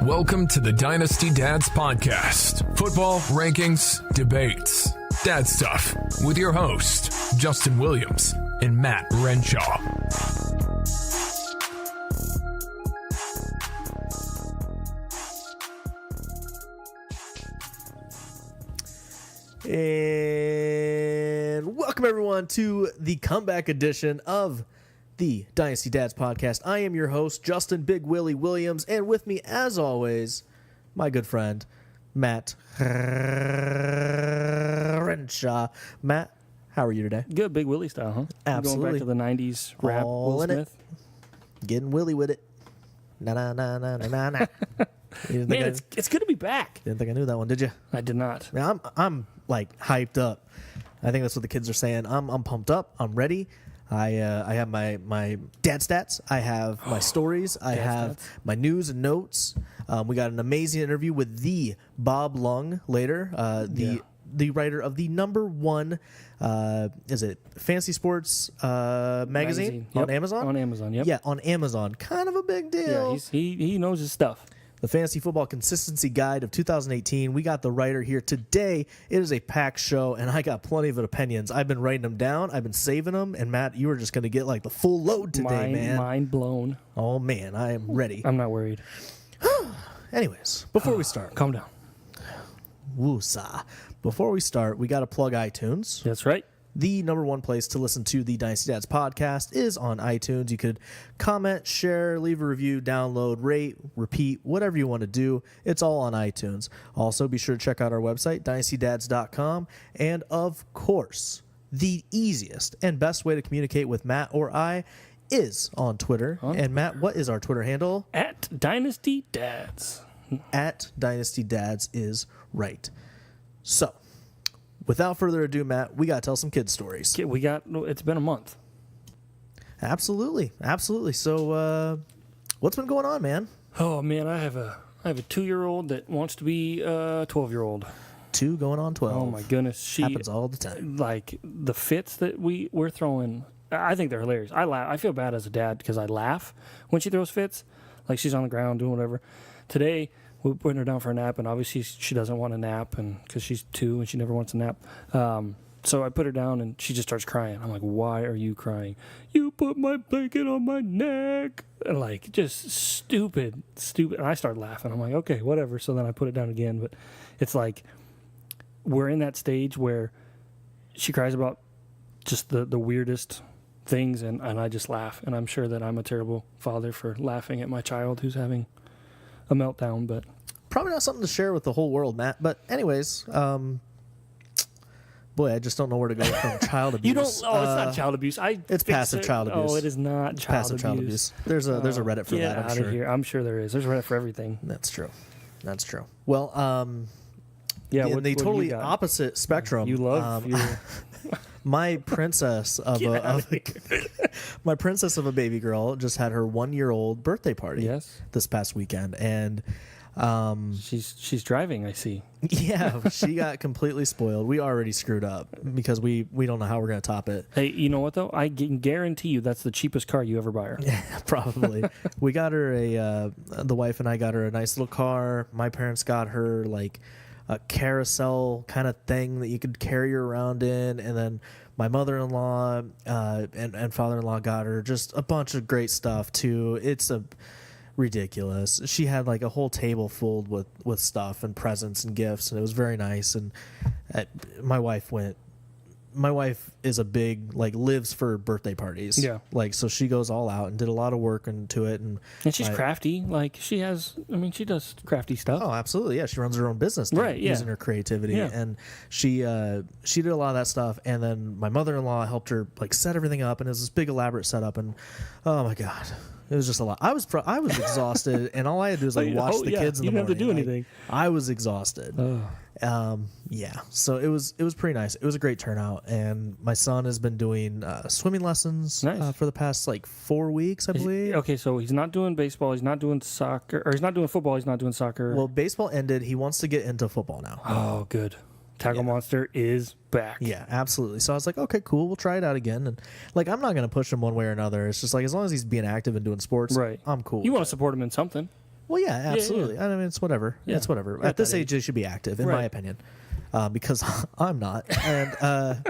Welcome to the Dynasty Dads Podcast. Football, rankings, debates, dad stuff with your host, Justin Williams and Matt Renshaw. And welcome everyone to the comeback edition of the Dynasty Dads Podcast. I am your host, Justin Big Willie Williams, and with me, as always, my good friend, Matt Renshaw. Matt, how are you today? Good, Big Willie style, huh? Absolutely. Going back to the 90s rap, All Will in Smith. it. Getting Willie with it. Na na na na na na na. You Man, it's good to be back. didn't think I knew that one, did you? I did not. Man, I'm like hyped up. I think that's what the kids are saying. I'm pumped up. I'm ready. I have my dad stats. I have my stories. I have stats. my news and notes. We got an amazing interview with the Bob Lung later. The writer of the #1 is it Fantasy Sports magazine Yep. on Amazon? On Amazon, yep. Yeah, on Amazon. Kind of a big deal. Yeah, he knows his stuff. The Fantasy Football Consistency Guide of 2018. We got the writer here today. It is a packed show, and I got plenty of opinions. I've been writing them down. I've been saving them. And, Matt, you are just going to get, like, the full load today, man. Mind blown. Oh, man, I am ready. I'm not worried. Anyways, before we start, Calm down. woosah. Before we start, we got to plug iTunes. That's right. The #1 place to listen to the Dynasty Dads podcast is on iTunes. You could comment, share, leave a review, download, rate, repeat, whatever you want to do. It's all on iTunes. Also, be sure to check out our website, dynastydads.com. And, of course, the easiest and best way to communicate with Matt or I is on Twitter. And, Matt, what is our Twitter handle? At Dynasty Dads. At Dynasty Dads is right. So, without further ado, Matt, we got to tell some kid stories. It's been a month. Absolutely. So, what's been going on, man? Oh, man, I have a 2-year-old that wants to be a 12-year-old. 2 going on 12. Oh, my goodness. She Happens all the time. Like, the fits that we're throwing, I think they're hilarious. I laugh. I feel bad as a dad because I laugh when she throws fits. Like, she's on the ground doing whatever. Today, we're putting her down for a nap, and obviously she doesn't want a nap because she's 2 and she never wants a nap. So I put her down, and she just starts crying. I'm like, why are you crying? You put my blanket on my neck. And like, just stupid. And I start laughing. I'm like, okay, whatever. So then I put it down again. But it's like we're in that stage where she cries about just the weirdest things, and I just laugh. And I'm sure that I'm a terrible father for laughing at my child who's having a meltdown, but Probably not something to share with the whole world, Matt. But anyways, boy, I just don't know where to go from child abuse. you don't. Oh, it's not child abuse. It's passive child abuse. Oh, it is not passive child abuse. There's a Reddit for Get that, I'm out sure. of here. I'm sure there is. There's Reddit for everything. That's true. Well, Yeah, in what the do you totally got? opposite spectrum, You love my princess of my princess of a baby girl just had her 1-year-old birthday party. Yes. This past weekend, and she's driving. I see. yeah, she got completely spoiled. We already screwed up because we don't know how we're gonna top it. Hey, you know what though? I can guarantee you that's the cheapest car you ever buy her. Probably. We got her the wife and I got her a nice little car. My parents got her like a carousel kind of thing that you could carry her around in, and then my mother-in-law and father-in-law got her just a bunch of great stuff too. It's ridiculous. She had like a whole table filled with stuff and presents and gifts, and it was very nice. And my wife is a big, like, lives for birthday parties. Yeah. Like, so she goes all out and did a lot of work into it. And she's crafty. Like, she does crafty stuff. Oh, absolutely. Yeah. She runs her own business now, Right, yeah. using her creativity. Yeah. And she did a lot of that stuff. And then my mother-in-law helped her, like, set everything up. And it was this big elaborate setup. And oh my God, it was just a lot. I was exhausted, and all I had to do was like watch the kids in the morning. You didn't have to do anything. I was exhausted. Yeah. So it was pretty nice. It was a great turnout. And my son has been doing swimming lessons for the past like 4 weeks, I believe. Okay, so he's not doing baseball, he's not doing soccer, or he's not doing football, he's not doing soccer. Well, baseball ended. He wants to get into football now. Oh, good. Tackle Monster is back. Yeah, absolutely. So I was like, okay, cool. We'll try it out again. And like, I'm not going to push him one way or another. It's just like, as long as he's being active and doing sports, Right. I'm cool. You want to support him in something. Well, yeah, absolutely. I mean, it's whatever. Yeah. It's whatever. You're At this age, they should be active, in my Right. opinion, because I'm not. And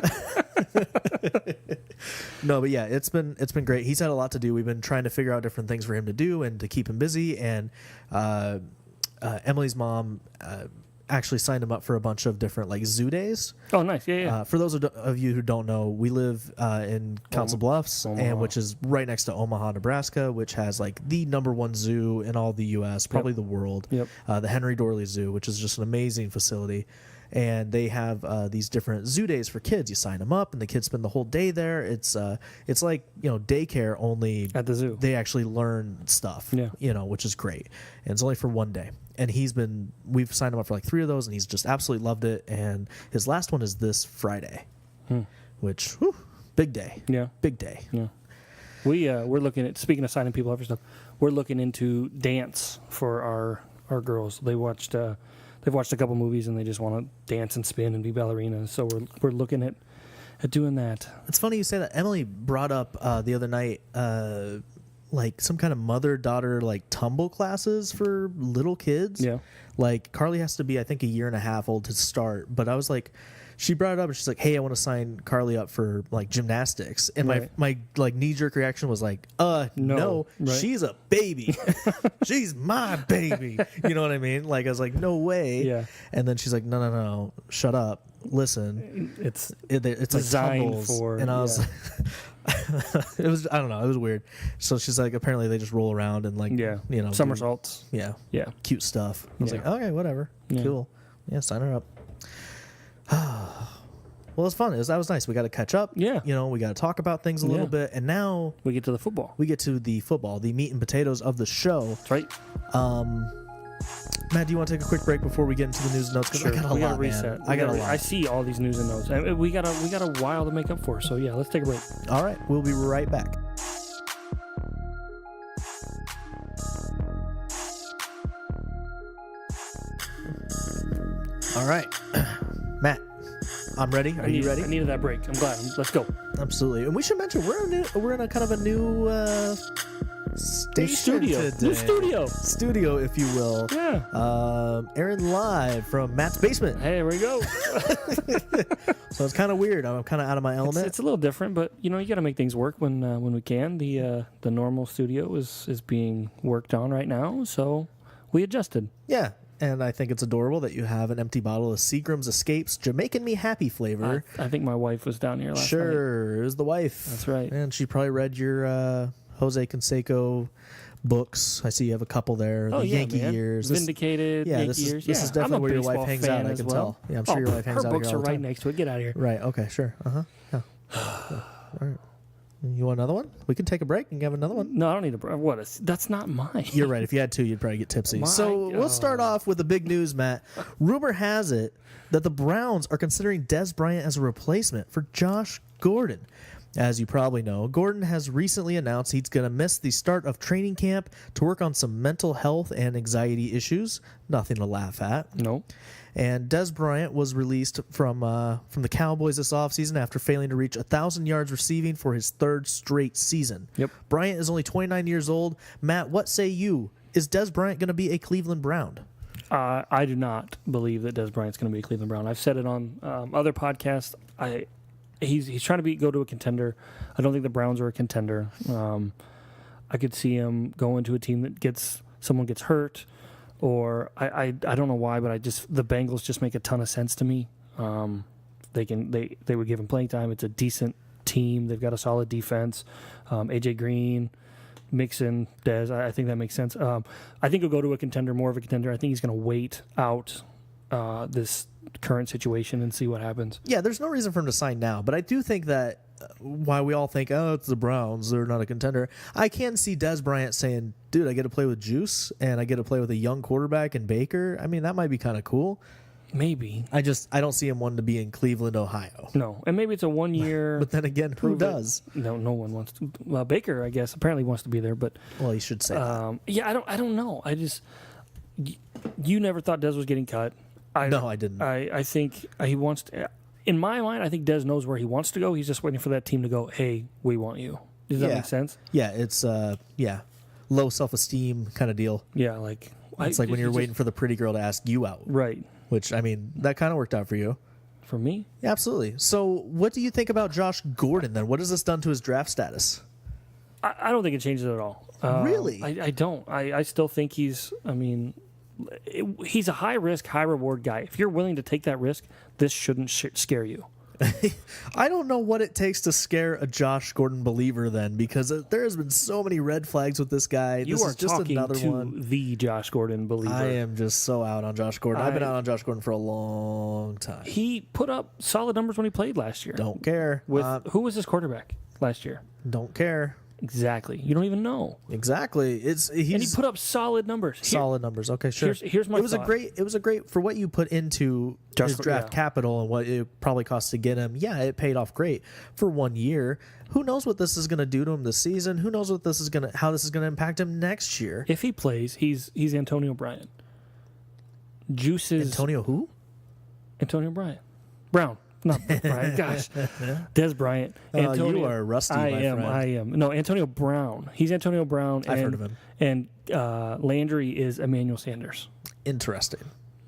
no, but yeah, it's been great. He's had a lot to do. We've been trying to figure out different things for him to do and to keep him busy. And Emily's mom actually signed him up for a bunch of different like zoo days. Oh, nice. Yeah, yeah. For those of you who don't know, we live in Council Bluffs, Omaha. and which is right next to Omaha, Nebraska, which has like the #1 zoo in all the U.S., probably the world. Yep. The Henry Dorley Zoo, which is just an amazing facility. And they have these different zoo days for kids. You sign them up, and the kids spend the whole day there. It's like daycare, only At the zoo. they actually learn stuff. Yeah. Which is great. And it's only for one day. And we've signed him up for like 3 of those, and he's just absolutely loved it. And his last one is this Friday, which big day. Yeah. Big day. Yeah. We're looking at, speaking of signing people up for stuff, we're looking into dance for our girls. They've watched a couple movies and they just want to dance and spin and be ballerinas. So we're looking at doing that. It's funny you say that. Emily brought up the other night like some kind of mother-daughter like tumble classes for little kids. Yeah. Like Carly has to be, I think, 1.5 years old to start. But I was like, she brought it up and she's like, hey, I want to sign Carly up for like gymnastics. And Right. my like knee-jerk reaction was like, no, Right. she's a baby. She's my baby. You know what I mean? Like I was like, no way. Yeah. And then she's like, no, shut up. Listen. It's It's like designed tumbles. for- And I was yeah. it was, I don't know, it was weird. So she's like, apparently they just roll around and like, yeah. do- Somersaults. yeah, Yeah. cute stuff. I was Yeah. like, okay, whatever, Yeah. cool, yeah, sign her up. Well, it's fun. That was nice. We got to catch up. Yeah. We got to talk about things a little Yeah. bit, and now We get to the football. we get to the football, the meat and potatoes of the show. That's right. Matt, do you want to take a quick break before we get into the news and notes? Because I got a we lot, gotta reset. man. I got a lot. I see all these news and notes. And we got a while to make up for. So yeah, let's take a break. All right, we'll be right back. All right, Matt, I'm ready. Are you ready? I needed that break. I'm glad. Let's go. Absolutely. And we should mention we're in a kind of a new station New studio. if you will. Yeah. Airing live from Matt's basement. Hey, there we go. So it's kind of weird. I'm kind of out of my element. It's a little different, but you got to make things work when we can. The normal studio is being worked on right now, so we adjusted. Yeah. And I think it's adorable that you have an empty bottle of Seagram's Escapes Jamaican Me Happy flavor. I think my wife was down here last night. Sure, it was the wife. That's right. And she probably read your Jose Canseco books. I see you have a couple there. Oh, the yeah, Yankee man. years. Vindicated, Yeah, Yankee this is- years. this Yeah, is definitely I'm a where your wife baseball hangs fan out, I as can well. tell. Yeah, I'm sure your wife hangs her out books here are all the right time. next to it. Get out of here. Right. Okay. Sure. All right. You want another one? We can take a break and have another one. No, I don't need a. That's not mine. You're right. If you had two, you'd probably get tipsy. My So we'll start off with the big news, Matt. Rumor has it that the Browns are considering Dez Bryant as a replacement for Josh Gordon. As you probably know, Gordon has recently announced he's going to miss the start of training camp to work on some mental health and anxiety issues. Nothing to laugh at. No. And Dez Bryant was released from the Cowboys this offseason after failing to reach 1,000 yards receiving for his third straight season. Yep. Bryant is only 29 years old. Matt, what say you? Is Dez Bryant going to be a Cleveland Brown? I do not believe that Dez Bryant's going to be a Cleveland Brown. I've said it on other podcasts. He's trying to go to a contender. I don't think the Browns are a contender. I could see him going to a team that someone gets hurt, or I don't know why, but the Bengals just make a ton of sense to me. They would give him playing time. It's a decent team. They've got a solid defense. AJ Green, Mixon, Dez. I think that makes sense. I think he'll go to a contender, more of a contender. I think he's going to wait out this current situation and see what happens. Yeah, there's no reason for him to sign now, but I do think that while we all think, oh, it's the Browns, they're not a contender, I can see Dez Bryant saying, dude, I get to play with Juice and I get to play with a young quarterback in Baker. I mean, that might be kind of cool. Maybe. I don't see him wanting to be in Cleveland, Ohio. No, and maybe it's a 1 year. But then again, who prove it. does? No one wants to. Well, Baker, I guess, apparently wants to be there, but Well, he should say that. yeah, I don't know. You never thought Dez was getting cut. No, I didn't. I think he wants to. In my mind, I think Dez knows where he wants to go. He's just waiting for that team to go, hey, we want you. Does that make sense? Yeah, it's yeah. low self-esteem kind of deal. Yeah, like It's like when you're waiting for the pretty girl to ask you out, right. which, I mean, that kind of worked out for you. For me, Yeah, absolutely. So what do you think about Josh Gordon then? What has this done to his draft status? I don't think it changes it at all. Really? I don't. I still think he's. I mean, he's a high risk, high reward guy. If you're willing to take that risk, this shouldn't scare you. I don't know what it takes to scare a Josh Gordon believer then, because there has been so many red flags with this guy. You This are is just talking another to one. the Josh Gordon believer. I am just so out on Josh Gordon. I've been out on Josh Gordon for a long time. He put up solid numbers when he played last year. Don't care. With who was his quarterback last year? Don't care. Exactly. You don't even know. Exactly. He's And he put up solid numbers. solid numbers. Okay, sure. Here's my It was thought. a great for what you put into his draft capital and what it probably cost to get him. Yeah, it paid off great for 1 year. Who knows what this is going to do to him this season? Who knows what how this is going to impact him next year? If he plays, he's Antonio Bryant. Juices Antonio who? Antonio Bryant. Brown. Not Bryant. Gosh. Des Bryant. You are rusty, my friend. I am. No, Antonio Brown. He's Antonio Brown. I've heard of him. And Landry is Emmanuel Sanders. Interesting.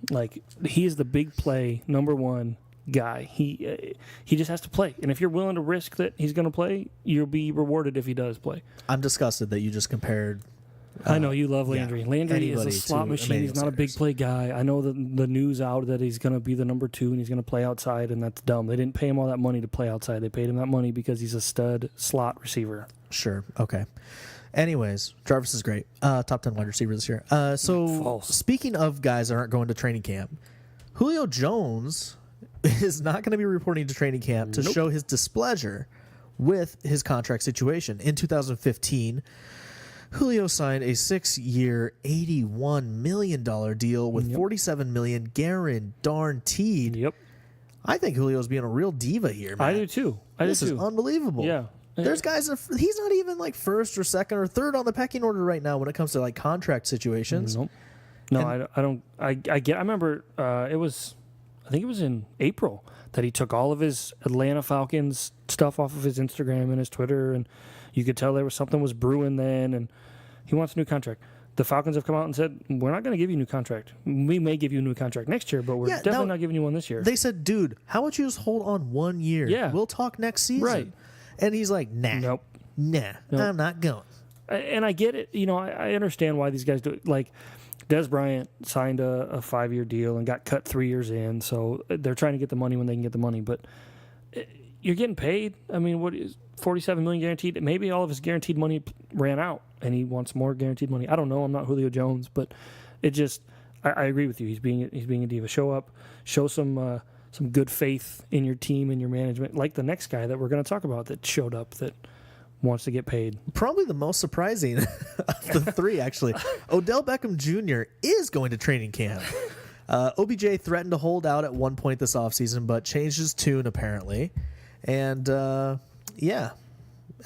Like, he is the big play, number one guy. He just has to play. And if you're willing to risk that he's going to play, you'll be rewarded if he does play. I'm disgusted that you just compared. I know you love Landry. yeah, Landry is a anybody slot to machine. Emmanuel He's not a big Sanders. play guy. I know the news out that he's going to be the number 2 and he's going to play outside, and that's dumb. They didn't pay him all that money to play outside. They paid him that money because he's a stud slot receiver. Sure. Okay. Anyways, Jarvis is great. Top 10 wide receiver this year. So False. speaking of guys that aren't going to training camp, Julio Jones is not going to be reporting to training camp to show his displeasure with his contract situation. In 2015, Julio signed a 6-year, $81 million deal with $47 million guaranteed. Yep. I think Julio's being a real diva here, man. I do too. This is unbelievable. Yeah. There's guys he's not even like first or second or third on the pecking order right now when it comes to like contract situations. Nope. No, I don't. I remember I think it was in April that he took all of his Atlanta Falcons stuff off of his Instagram and his Twitter, and you could tell there was something was brewing then, and he wants a new contract. The Falcons have come out and said, we're not going to give you a new contract. We may give you a new contract next year, but we're definitely not giving you one this year. They said, dude, how about you just hold on 1 year? Yeah. We'll talk next season. Right. And he's like, nah. Nope. Nah, I'm not going. And I get it. You know, I understand why these guys do it. Like, Des Bryant signed a 5-year deal and got cut 3 years in, so they're trying to get the money when they can get the money. But you're getting paid. I mean, what is $47 million guaranteed? Maybe all of his guaranteed money ran out, and he wants more guaranteed money. I don't know. I'm not Julio Jones, but it just I agree with you. He's being a diva. Show up, show some good faith in your team and your management, like the next guy that we're going to talk about that showed up that wants to get paid. Probably the most surprising of the three, actually. Odell Beckham Jr. is going to training camp. OBJ threatened to hold out at one point this offseason, but changed his tune apparently. And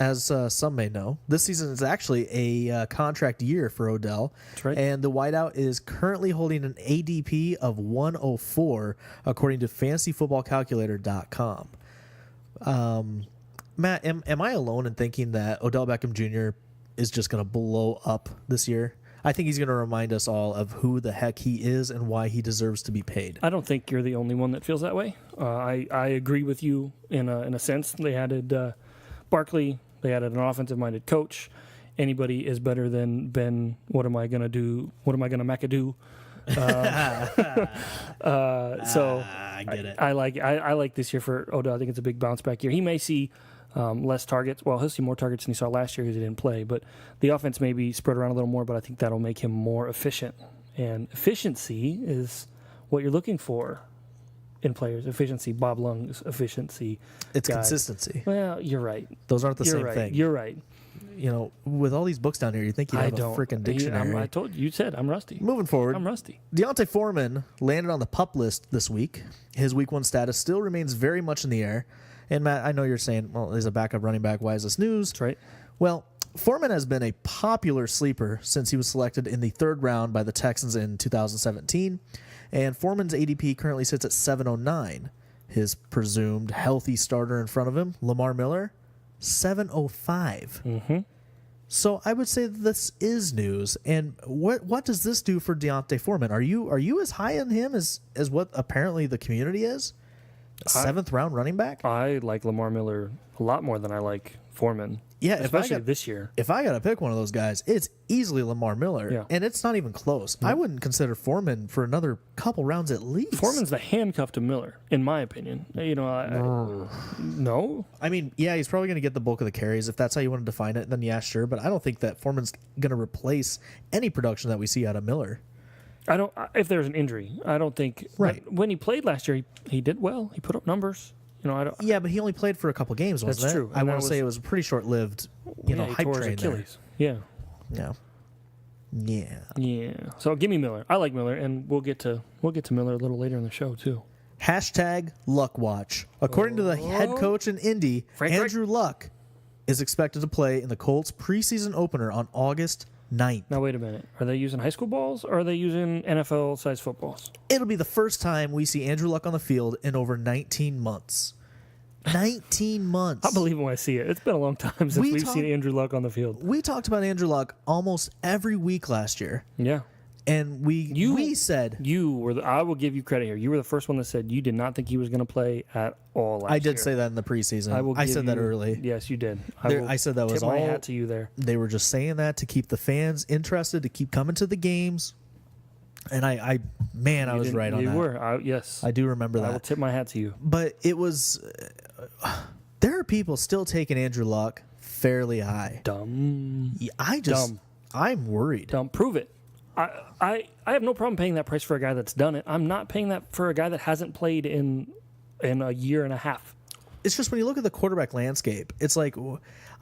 as some may know, this season is actually a contract year for Odell. That's right. And the wideout is currently holding an ADP of 104, according to fantasyfootballcalculator.com. Matt, am I alone in thinking that Odell Beckham Jr. is just going to blow up this year? I think he's going to remind us all of who the heck he is and why he deserves to be paid. I don't think you're the only one that feels that way. I agree with you in a sense. They added Barkley. They added an offensive-minded coach. Anybody is better than Ben. What am I going to do? What am I going to McAdoo? So I get it. I like this year for Odell. I think it's a big bounce back year. He may see less targets. Well, he'll see more targets than he saw last year because he didn't play. But the offense may be spread around a little more, but I think that'll make him more efficient. And efficiency is what you're looking for in players. Efficiency, Bob Lung's efficiency. It's guy. consistency. Well, you're right. Those aren't the You're same right. thing. You're right. You know, with all these books down here, you think you'd have a freaking dictionary. I told you said I'm rusty. Moving forward, I'm rusty. Deontay Foreman landed on the PUP list this week. His week 1 status still remains very much in the air. And Matt, I know you're saying, well, he's a backup running back. Why is this news? That's right. Well, Foreman has been a popular sleeper since he was selected in the 3rd round by the Texans in 2017. And Foreman's ADP currently sits at 709. His presumed healthy starter in front of him, Lamar Miller, 705. Mm-hmm. So I would say that this is news. And what does this do for Deontay Foreman? Are you as high on him as what apparently the community is? Seventh round running back? I like Lamar Miller a lot more than I like Foreman. Yeah, especially this year. If I got to pick one of those guys, it's easily Lamar Miller. Yeah. And it's not even close. I wouldn't consider Foreman for another couple rounds at least. Foreman's the handcuff to Miller, in my opinion. You know, no? I mean, yeah, he's probably going to get the bulk of the carries. If that's how you want to define it, then yeah, sure. But I don't think that Foreman's going to replace any production that we see out of Miller. I don't. If there's an injury, I don't think. Right. When he played last year, he did well. He put up numbers. You know, I don't. Yeah, but he only played for a couple games, wasn't That's it? true. I And want that to say was- it was a pretty short-lived, He hype tore his train there. Achilles. Yeah. Yeah. Yeah. Yeah. So give me Miller. I like Miller, and we'll get to Miller a little later in the show too. Hashtag Luck Watch. According to the head coach in Indy, Frank Andrew Luck is expected to play in the Colts preseason opener on August 9th. Now wait a minute. Are they using high school balls or are they using NFL-sized footballs? It'll be the first time we see Andrew Luck on the field in over 19 months. 19 months. I believe it when I see it. It's been a long time since we've seen Andrew Luck on the field. We talked about Andrew Luck almost every week last year, Yeah. and we said You were. I will give you credit here. You were the first one that said you did not think he was going to play at all last I did year. say that in the preseason. I will. I give said that you- early. Yes, you did. I said that was tip my all- hat to you there. They were just saying that to keep the fans interested, to keep coming to the games. And I was didn't- right on you that. were. Yes. I do remember I will that. tip my hat to you. But it was there are people still taking Andrew Luck fairly high. Dumb. Yeah, Dumb. I'm worried. Dumb. Prove it. I have no problem paying that price for a guy that's done it. I'm not paying that for a guy that hasn't played in a year and a half. It's just when you look at the quarterback landscape, it's like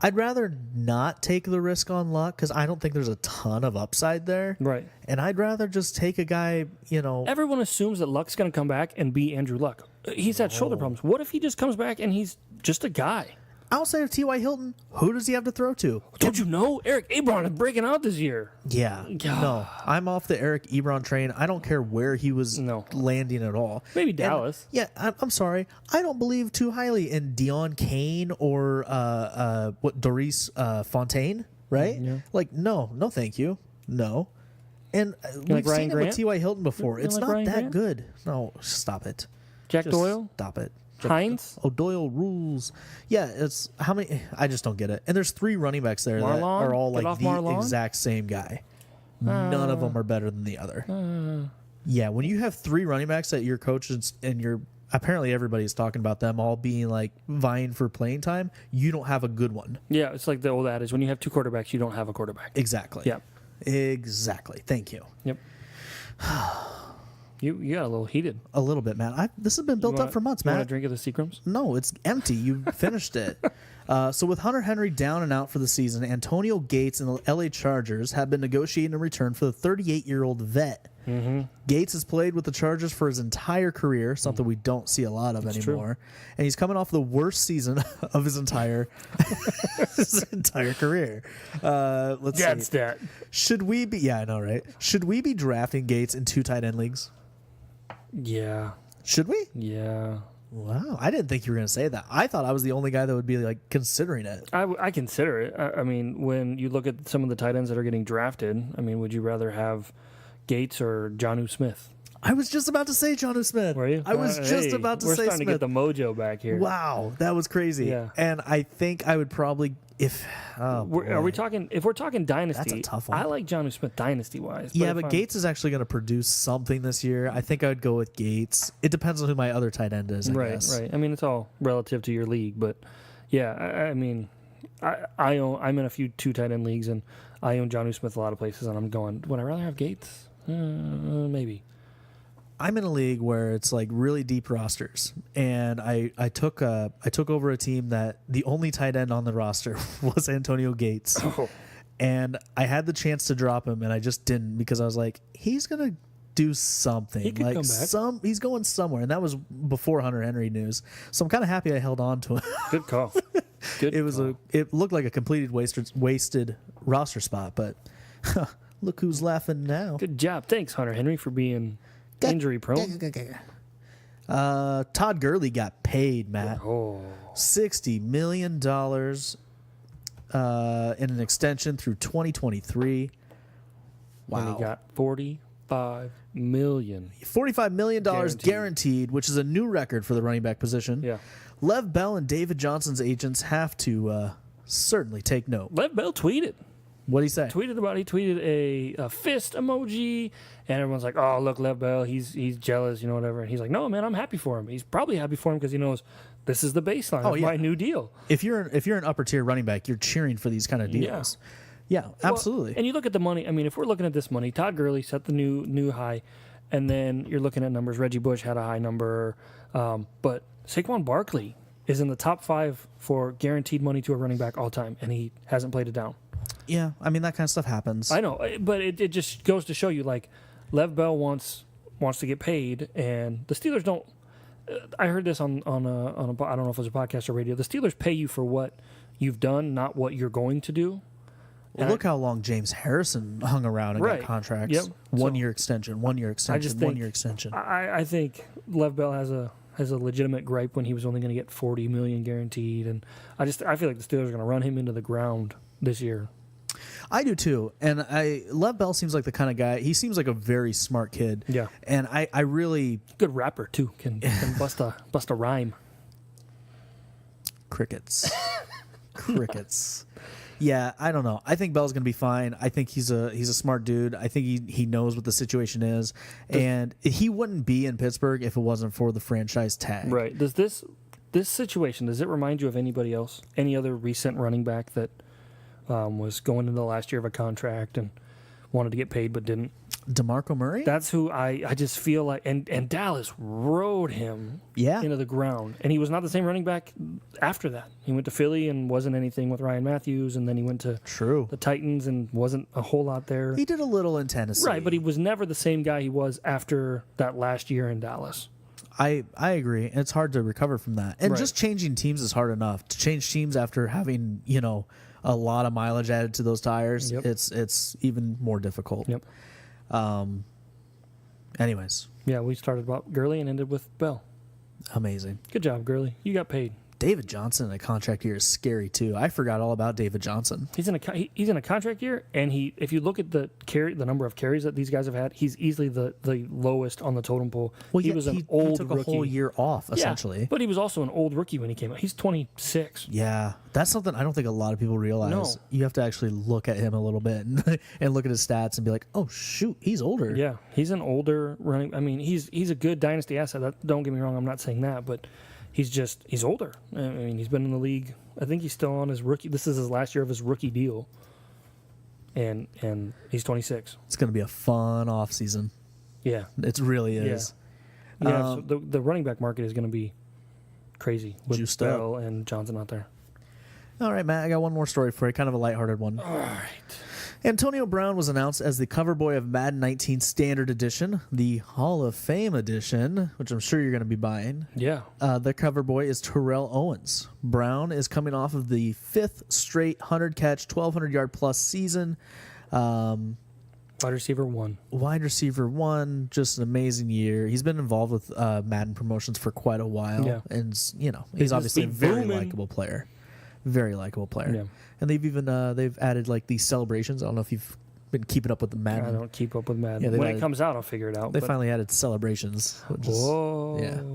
I'd rather not take the risk on Luck because I don't think there's a ton of upside there. Right. And I'd rather just take a guy, Everyone assumes that Luck's going to come back and be Andrew Luck. He's had shoulder problems. What if he just comes back and he's just a guy? outside of T.Y. Hilton, who does he have to throw to? Don't you know? Eric Ebron is breaking out this year. Yeah. God. No, I'm off the Eric Ebron train. I don't care where he was No. landing at all. Maybe And, Dallas. yeah, I'm sorry. I don't believe too highly in Deion Kane or Doris Fontaine, right? Yeah. Like, no, thank you. No. And we've like Ryan seen it Grant? with T.Y. Hilton before. You It's like not Ryan that Grant? good. No, stop it. Jack Just Doyle? Stop it. Hines? O'Doyle rules. Yeah, it's how many? I just don't get it. And there's 3 running backs there that Marlon? are all Get like off the Marlon? exact same guy. None of them are better than the other. Yeah, when you have 3 running backs that your coaches and your apparently everybody's talking about them all being like vying for playing time, you don't have a good one. Yeah, it's like the old adage: when you have 2 quarterbacks, you don't have a quarterback. Exactly. Yeah. Exactly. Thank you. Yep. You got a little heated. A little bit, Matt. This has been built up for months, You want a Matt. drink of the Seagrams? No, it's empty. You finished it. So with Hunter Henry down and out for the season, Antonio Gates and the LA Chargers have been negotiating a return for the 38-year-old vet. Mm-hmm. Gates has played with the Chargers for his entire career, something we don't see a lot of anymore. And he's coming off the worst season of his entire career. Let's see. Stat. Should we be? Yeah, I know, right? Should we be drafting Gates in 2 tight end leagues? Yeah. Should we? Yeah. Wow, I didn't think you were going to say that. I thought I was the only guy that would be like considering it. I consider it. I mean, when you look at some of the tight ends that are getting drafted, I mean, would you rather have Gates or Jonnu Smith? I was just about to say Jonnu Smith. Were you? I was just Hey, about to we're say starting Smith. to get the mojo back here. Wow, that was crazy. Yeah. And I think I would probably Are we boy. talking? If we're talking dynasty, That's a tough one. I like Jonnu Smith dynasty wise. Yeah, if but I'm- Gates is actually going to produce something this year. I think I would go with Gates. It depends on who my other tight end is, I guess. Right. I mean, it's all relative to your league, but yeah, I mean, I'm in a few 2 tight end leagues, and I own Jonnu Smith a lot of places, and I'm going, would I rather have Gates? Maybe. I'm in a league where it's like really deep rosters, and I took over a team that the only tight end on the roster was Antonio Gates, and I had the chance to drop him, and I just didn't because I was like, he's gonna do something. He could like come back. he's going somewhere, and that was before Hunter Henry news. So I'm kind of happy I held on to him. Good call. Good. It looked like a completed wasted roster spot, but look who's laughing now. Good job. Thanks, Hunter Henry, for being injury prone. Todd Gurley got paid, Matt. Oh, $60 million in an extension through 2023. Wow. And he got $45 million. $45 million guaranteed, which is a new record for the running back position. Yeah. Lev Bell and David Johnson's agents have to certainly take note. Lev Bell tweeted. What did he say? He tweeted a fist emoji, and everyone's like, "Oh, look, Lev Bell, he's jealous, whatever." And he's like, "No, man, I'm happy for him. He's probably happy for him because he knows this is the baseline of my new deal." If you're an upper tier running back, you're cheering for these kind of deals. Yeah, absolutely. Well, and you look at the money. I mean, if we're looking at this money, Todd Gurley set the new high, and then you're looking at numbers. Reggie Bush had a high number, but Saquon Barkley is in the top 5 for guaranteed money to a running back all time, and he hasn't played it down. Yeah, I mean, that kind of stuff happens. I know, but it just goes to show you, like, Lev Bell wants to get paid, and the Steelers don't. I heard this on a I don't know if it was a podcast or radio. The Steelers pay you for what you've done, not what you're going to do. Well, look how long James Harrison hung around and got contracts. Yep. 1 year extension, 1 year extension, I just think, 1 year extension. I think Lev Bell has a legitimate gripe when he was only going to get $40 million guaranteed, and I feel like the Steelers are going to run him into the ground this year. I do too, and Lev Bell seems like the kind of guy. He seems like a very smart kid. Yeah, and I really good rapper too. Can bust a rhyme. Crickets. Yeah, I don't know. I think Bell's going to be fine. I think he's a smart dude. I think he knows what the situation is, and he wouldn't be in Pittsburgh if it wasn't for the franchise tag. Right. Does this situation, does it remind you of anybody else? Any other recent running back that was going into the last year of a contract and wanted to get paid but didn't? DeMarco Murray? That's who I just feel like, and Dallas rode him into the ground. And he was not the same running back after that. He went to Philly and wasn't anything with Ryan Matthews, and then he went to the Titans and wasn't a whole lot there. He did a little in Tennessee. Right, but he was never the same guy he was after that last year in Dallas. I agree. It's hard to recover from that. And just changing teams is hard enough. To change teams after having, a lot of mileage added to those tires, it's even more difficult. Yep. Anyways. Yeah, we started about Gurley and ended with Bell. Amazing. Good job, Gurley. You got paid. David Johnson in a contract year is scary too. I forgot all about David Johnson. He's in a contract year, and if you look at the number of carries that these guys have had, he's easily the lowest on the totem pole. Well, he was an old he took a rookie. whole year off essentially. But he was also an old rookie when he came out. He's 26. Yeah, that's something I don't think a lot of people realize. No. You have to actually look at him a little bit and look at his stats and be like, oh shoot, he's older. Yeah, he's an older running. I mean, he's a good dynasty asset. Don't get me wrong. I'm not saying that, but. He's older. I mean, he's been in the league. I think he's still on his rookie. This is his last year of his rookie deal. And he's 26. It's going to be a fun offseason. Yeah. It really is. Yeah. So the running back market is going to be crazy with Juiced Bell up. and Johnson out there. All right, Matt, I got one more story for you, kind of a lighthearted one. All right. Antonio Brown was announced as the cover boy of Madden 19 Standard Edition, the Hall of Fame Edition, which I'm sure you're going to be buying. Yeah. The cover boy is Terrell Owens. Brown is coming off of the 5th straight 100-catch, 1,200-yard plus season. Wide receiver 1. Wide receiver 1, just an amazing year. He's been involved with Madden promotions for quite a while. Yeah. And, he's obviously a very likable player. Very likable player. Yeah. And they've even they've added like these celebrations. I don't know if you've been keeping up with the Madden. I don't keep up with Madden. Yeah, when it comes out, I'll figure it out. They finally added celebrations. Which is,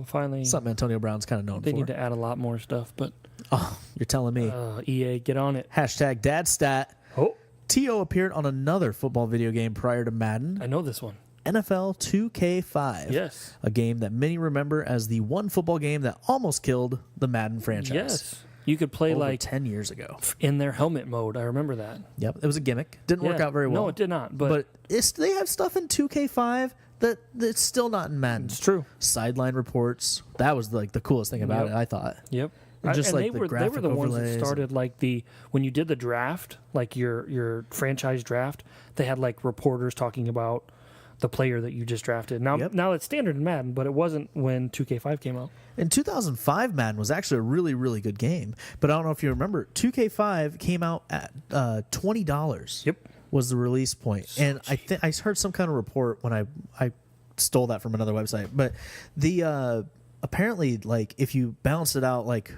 finally. Something Antonio Brown's kind of known for. They need to add a lot more stuff, but... Oh, you're telling me. EA, get on it. Hashtag DadStat. Oh. T.O. appeared on another football video game prior to Madden. I know this one. NFL 2K5. Yes. A game that many remember as the one football game that almost killed the Madden franchise. Yes. You could play over like 10 years ago in their helmet mode. I remember that. Yep, it was a gimmick. Didn't work out very well. No, it did not. But they have stuff in 2K5 that's still not in Madden. It's true. Sideline reports. That was like the coolest thing about it, I thought. Yep. And just like they were the ones that started like when you did the draft, like your franchise draft, they had like reporters talking about the player that you just drafted. Now it's standard in Madden, but it wasn't when 2K5 came out. In 2005, Madden was actually a really, really good game. But I don't know if you remember, 2K5 came out at $20. Yep. Was the release point. So and cheap. I heard some kind of report when I stole that from another website. But the apparently, like, if you balance it out, like,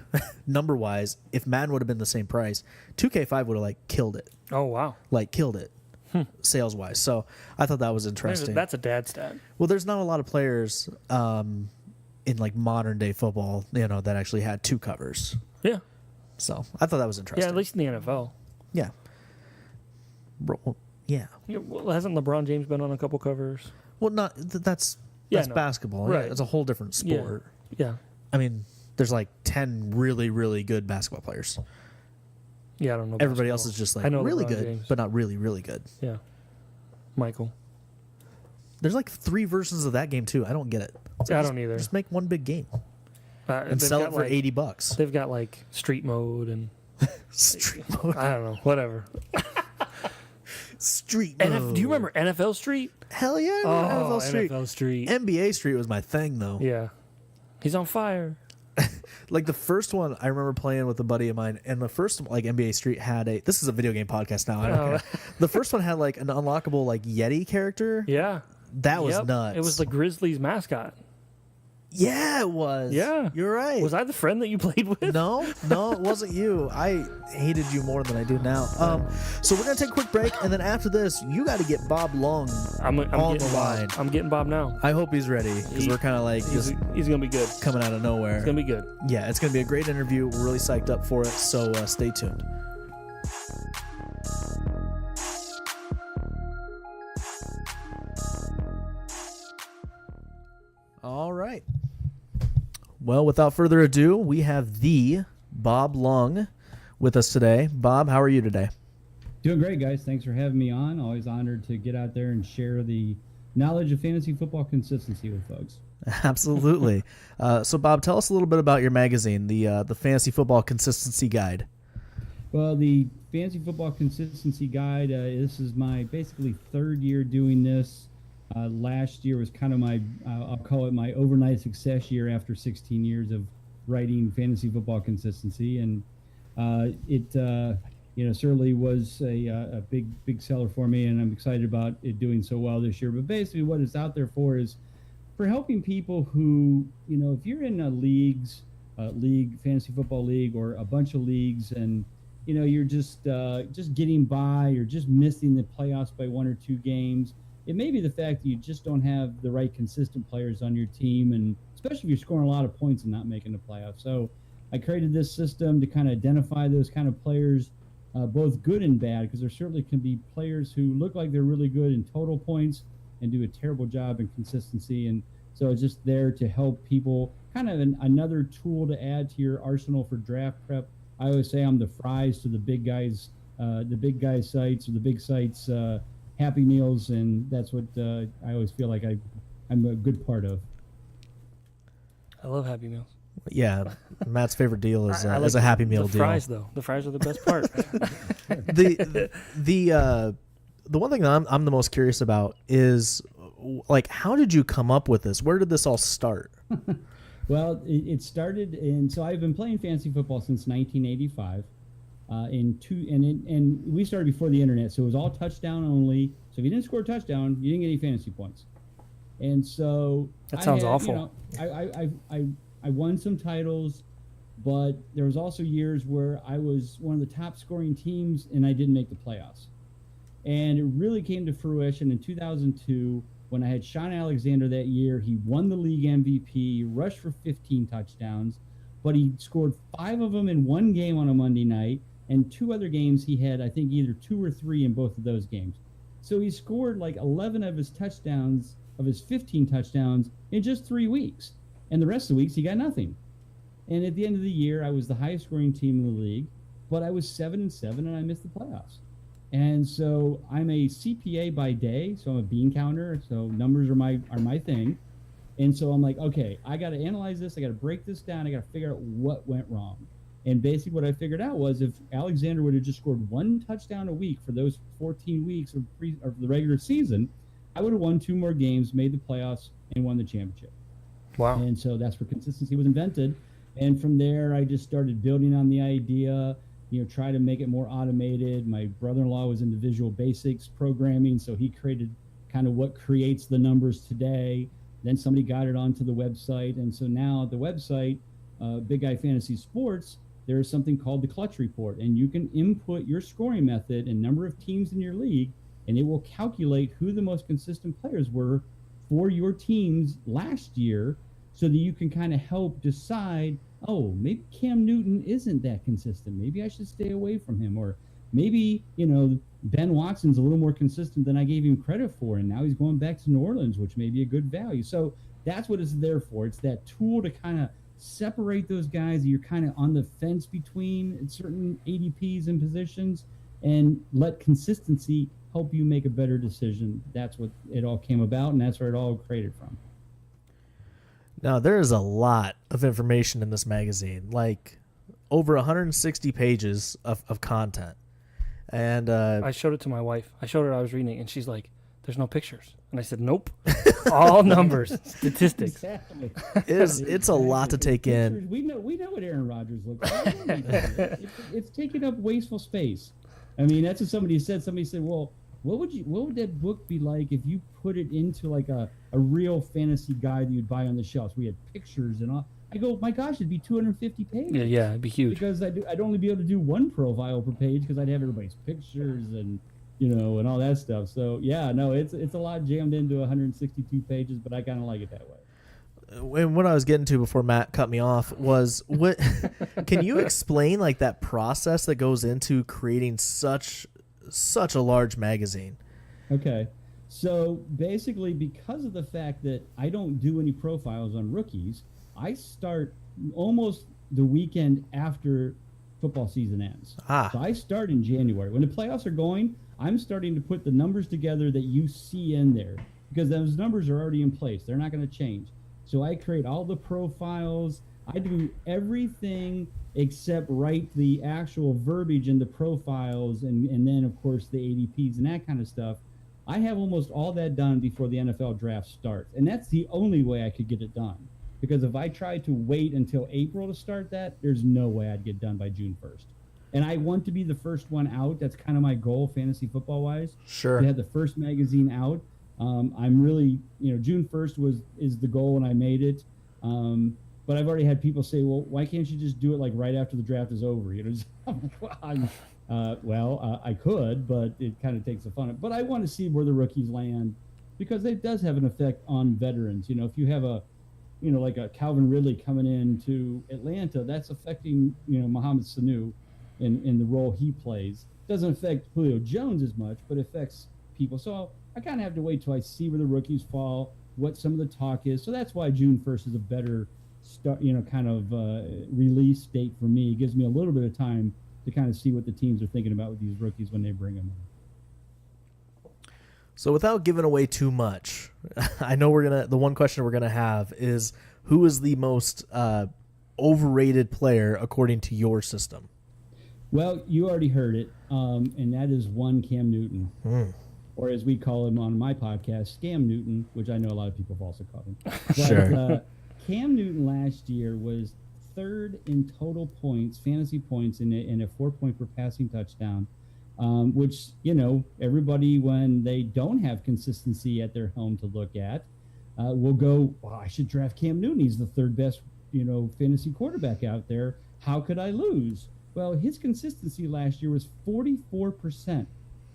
number-wise, if Madden would have been the same price, 2K5 would have, like, killed it. Oh, wow. Like, killed it, sales-wise. So I thought that was interesting. That's a dad stat. Well, there's not a lot of players in, like, modern-day football, that actually had 2 covers. Yeah. So I thought that was Yeah, interesting. at least in the NFL. Yeah. Yeah. Yeah, well, hasn't LeBron James been on a couple covers? Well, that's no. basketball. Right. It's a whole different sport. Yeah. I mean, there's like 10 really, really good basketball players. Yeah, I don't know. Everybody basketball. else is just like I know really LeBron good, James. but not really, really good. Yeah. Michael. There's like 3 versions of that game too. I don't get it. I don't either. Just make one big game and they've sell got, it for like, $80. They've got like street mode and Street mode. I don't know, whatever. Street mode. Do you remember NFL Street? Hell yeah, I remember NFL Street. NFL Street. NBA Street was my thing though. Yeah. He's on fire. Like the first one, I remember playing with a buddy of mine, and the first like NBA Street had a. This is a video game podcast now. I don't care. The first one had like an unlockable like Yeti character. Yeah. That was Yep. nuts. It was the Grizzlies mascot. Yeah, it was. Yeah. You're right. Was I the friend that you played with? No, it wasn't you. I hated you more than I do now. So we're gonna take a quick break, and then after this, you got to get Bob Long I'm on getting the line. Bob. I'm getting Bob now. I hope he's ready because we're kind of like just He's gonna be good. It's coming out of nowhere. gonna be good. Yeah, it's gonna be a great interview. We're really psyched up for it. So stay tuned. All right. Well, without further ado, we have the Bob Long with us today. Bob, how are you today? Doing great, guys. Thanks for having me on. Always honored to get out there and share the knowledge of fantasy football consistency with folks. Absolutely. So, Bob, tell us a little bit about your magazine, the Fantasy Football Consistency Guide. Well, the Fantasy Football Consistency Guide, this is my basically 3rd year doing this. Last year was kind of my, I'll call it my overnight success year after 16 years of writing fantasy football consistency. And it certainly was a big seller for me, and I'm excited about it doing so well this year. But basically what it's out there for is for helping people who, if you're in a league, fantasy football league, or a bunch of leagues, and you're just getting by, or just missing the playoffs by 1 or 2 games. It may be the fact that you just don't have the right consistent players on your team, and especially if you're scoring a lot of points and not making the playoffs. So I created this system to kind of identify those kind of players, both good and bad, because there certainly can be players who look like they're really good in total points and do a terrible job in consistency. And so it's just there to help people, kind of another tool to add to your arsenal for draft prep. I always say I'm the fries to the big guys' sites, or the big sites' Happy Meals, and that's what I always feel like I'm a good part of. I love Happy Meals. Yeah, Matt's favorite deal is I like a Happy Meal the deal. fries, though. The fries are the best part. The one thing that I'm the most curious about is, like, how did you come up with this? Where did this all start? Well, it started so I've been playing fantasy football since 1985. And we started before the internet, so it was all touchdown only. So if you didn't score a touchdown, you didn't get any fantasy points. And so That sounds awful. I won some titles, but there was also years where I was one of the top scoring teams and I didn't make the playoffs. And it really came to fruition in 2002 when I had Sean Alexander that year. He won the league MVP, rushed for 15 touchdowns, but he scored 5 of them in one game on a Monday night, and 2 other games he had, I think, either 2 or 3 in both of those games. So he scored like 11 of his touchdowns, of his 15 touchdowns, in just 3 weeks. And the rest of the weeks, he got nothing. And at the end of the year, I was the highest scoring team in the league, but I was 7-7, and I missed the playoffs. And so I'm a CPA by day, so I'm a bean counter, so numbers are my thing. And so I'm like, okay, I got to analyze this. I got to break this down. I got to figure out what went wrong. And basically what I figured out was if Alexander would have just scored 1 touchdown a week for those 14 weeks of the regular season, I would have won 2 more games, made the playoffs, and won the championship. Wow. And so that's where consistency was invented. And from there, I just started building on the idea, try to make it more automated. My brother-in-law was into Visual Basics programming, so he created kind of what creates the numbers today. Then somebody got it onto the website. And so now the website, Big Guy Fantasy Sports, there is something called the Clutch Report. And you can input your scoring method and number of teams in your league, and it will calculate who the most consistent players were for your teams last year, so that you can kind of help decide, oh, maybe Cam Newton isn't that consistent. Maybe I should stay away from him. Or maybe, Ben Watson's a little more consistent than I gave him credit for, and now he's going back to New Orleans, which may be a good value. So that's what it's there for. It's that tool to kind of separate those guys that you're kind of on the fence between certain ADPs and positions, and let consistency help you make a better decision. That's what it all came about, and that's where it all created from. Now, there is a lot of information in this magazine, like over 160 pages of content. And I showed it to my wife. I showed her I was reading it, and she's like, there's no pictures. And I said, nope. All numbers, statistics. Exactly. It's a lot to take in. We know what Aaron Rodgers looks like. It's taking up wasteful space. I mean, that's what somebody said. Somebody said, well, what would that book be like if you put it into like a real fantasy guide that you'd buy on the shelves? We had pictures and all. I go, my gosh, it'd be 250 pages. Yeah, it'd be huge. Because I'd only be able to do one profile per page because I'd have everybody's pictures and and all that stuff. So yeah, no, it's a lot jammed into 162 pages, but I kind of like it that way. And what I was getting to before Matt cut me off was, what can you explain like that process that goes into creating such a large magazine? Okay. So basically, because of the fact that I don't do any profiles on rookies, I start almost the weekend after football season ends. So I start in January. When the playoffs are going, I'm starting to put the numbers together that you see in there, because those numbers are already in place. They're not going to change. So I create all the profiles. I do everything except write the actual verbiage in the profiles, and then, of course, the ADPs and that kind of stuff. I have almost all that done before the NFL draft starts. And that's the only way I could get it done. Because if I tried to wait until April to start that, there's no way I'd get done by June 1st. And I want to be the first one out. That's kind of my goal, fantasy football-wise. Sure. To have the first magazine out. I'm really, June 1st is the goal, and I made it. But I've already had people say, well, why can't you just do it like right after the draft is over? I'm like, well, I could, but it kind of takes the fun. But I want to see where the rookies land, because it does have an effect on veterans. If you have like a Calvin Ridley coming into Atlanta, that's affecting, Mohamed Sanu in the role he plays. Doesn't affect Julio Jones as much, but affects people. So I kind of have to wait till I see where the rookies fall, what some of the talk is. So that's why June 1st is a better start, release date for me. It gives me a little bit of time to kind of see what the teams are thinking about with these rookies when they bring them in. So without giving away too much, I know the one question we're going to have is, who is the most overrated player according to your system? Well, you already heard it, and that is one Cam Newton, or as we call him on my podcast, Scam Newton, which I know a lot of people have also called him. But, Sure. Cam Newton last year was third in total points, fantasy points, in a 4-point per passing touchdown, which, everybody, when they don't have consistency at their helm to look at, will go, well, I should draft Cam Newton. He's the third best, fantasy quarterback out there. How could I lose? Well, his consistency last year was 44%.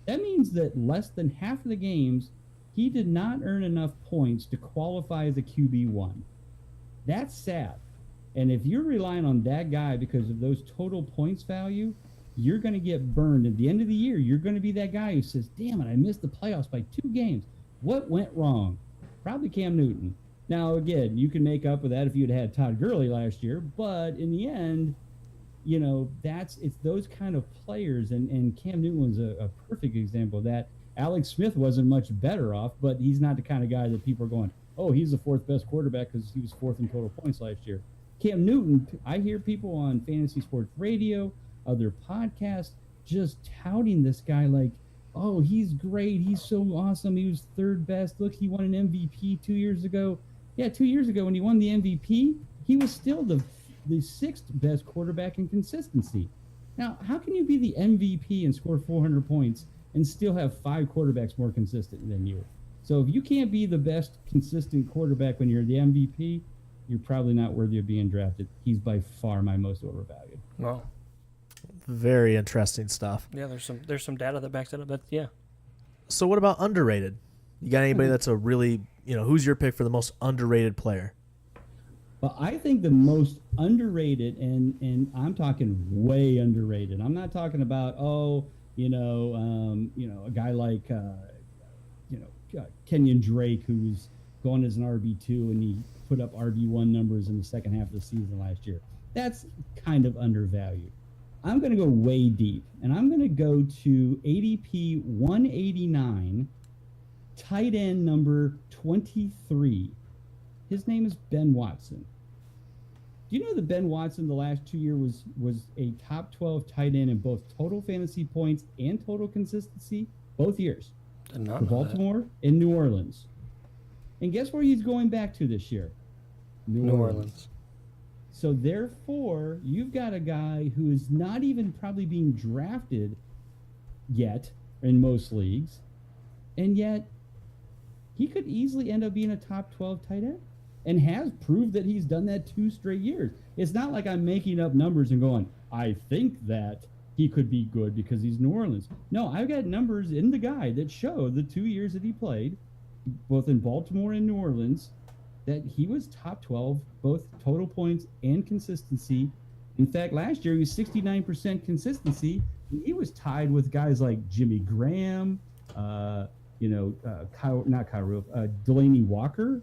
That means that less than half of the games, he did not earn enough points to qualify as a QB1. That's sad. And if you're relying on that guy because of those total points value, you're going to get burned. At the end of the year, you're going to be that guy who says, damn it, I missed the playoffs by 2 games. What went wrong? Probably Cam Newton. Now, again, you can make up with that if you'd had Todd Gurley last year, but in the end, it's those kind of players, and Cam Newton was a perfect example of that. Alex Smith wasn't much better off, but he's not the kind of guy that people are going, oh, he's the 4th best quarterback because he was 4th in total points last year. Cam Newton, I hear people on Fantasy Sports Radio, other podcasts, just touting this guy like, oh, he's great, he's so awesome, he was 3rd best. Look, he won an MVP 2 years ago. Yeah, 2 years ago when he won the MVP, he was still the 6th best quarterback in consistency. Now, how can you be the MVP and score 400 points and still have 5 quarterbacks more consistent than you? So if you can't be the best consistent quarterback when you're the MVP, you're probably not worthy of being drafted. He's by far my most overvalued. Well, Very interesting stuff. yeah, there's some data that backs that up. Yeah. So what about underrated? You got anybody that's a really, who's your pick for the most underrated player? But I think the most underrated, and I'm talking way underrated. I'm not talking about a guy like Kenyon Drake, who's going as an RB2 and he put up RB1 numbers in the second half of the season last year. That's kind of undervalued. I'm going to go way deep, and I'm going to go to ADP 189, tight end number 23. His name is Ben Watson. Do you know that Ben Watson the last 2 years was a top 12 tight end in both total fantasy points and total consistency? Both years. Did not For know Baltimore and New Orleans. And guess where he's going back to this year? New Orleans. So therefore, you've got a guy who is not even probably being drafted yet in most leagues, and yet he could easily end up being a top 12 tight end and has proved that he's done that 2 straight years. It's not like I'm making up numbers and going, I think that he could be good because he's New Orleans. No, I've got numbers in the guide that show the 2 years that he played, both in Baltimore and New Orleans, that he was top 12, both total points and consistency. In fact, last year he was 69% consistency. He was tied with guys like Jimmy Graham, Delaney Walker.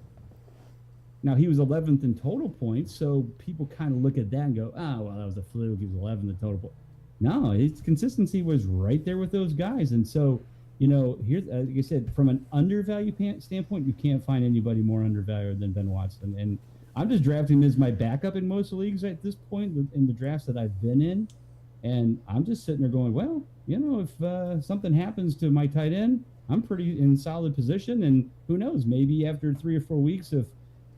Now, he was 11th in total points, so people kind of look at that and go, that was a fluke. He was 11th in total points. No, his consistency was right there with those guys. And so, here's, like I said, from an undervalued standpoint, you can't find anybody more undervalued than Ben Watson. And I'm just drafting him as my backup in most leagues at this point in the drafts that I've been in. And I'm just sitting there going, well, if something happens to my tight end, I'm pretty in solid position. And who knows, maybe after 3 or 4 weeks, if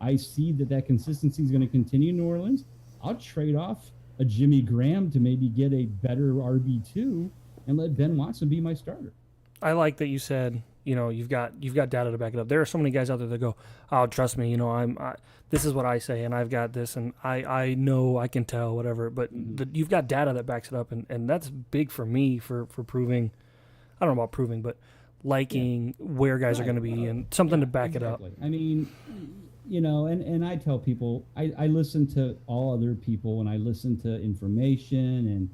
I see that consistency is going to continue in New Orleans, I'll trade off a Jimmy Graham to maybe get a better RB2 and let Ben Watson be my starter. I like that you said, you've got data to back it up. There are so many guys out there that go, "Oh, trust me, this is what I say, and I've got this, and I know, I can tell, whatever." But you've got data that backs it up, and that's big for me for proving. I don't know about proving, but liking where guys are going to be and something to back it up. I mean, and I tell people, I listen to all other people, and I listen to information and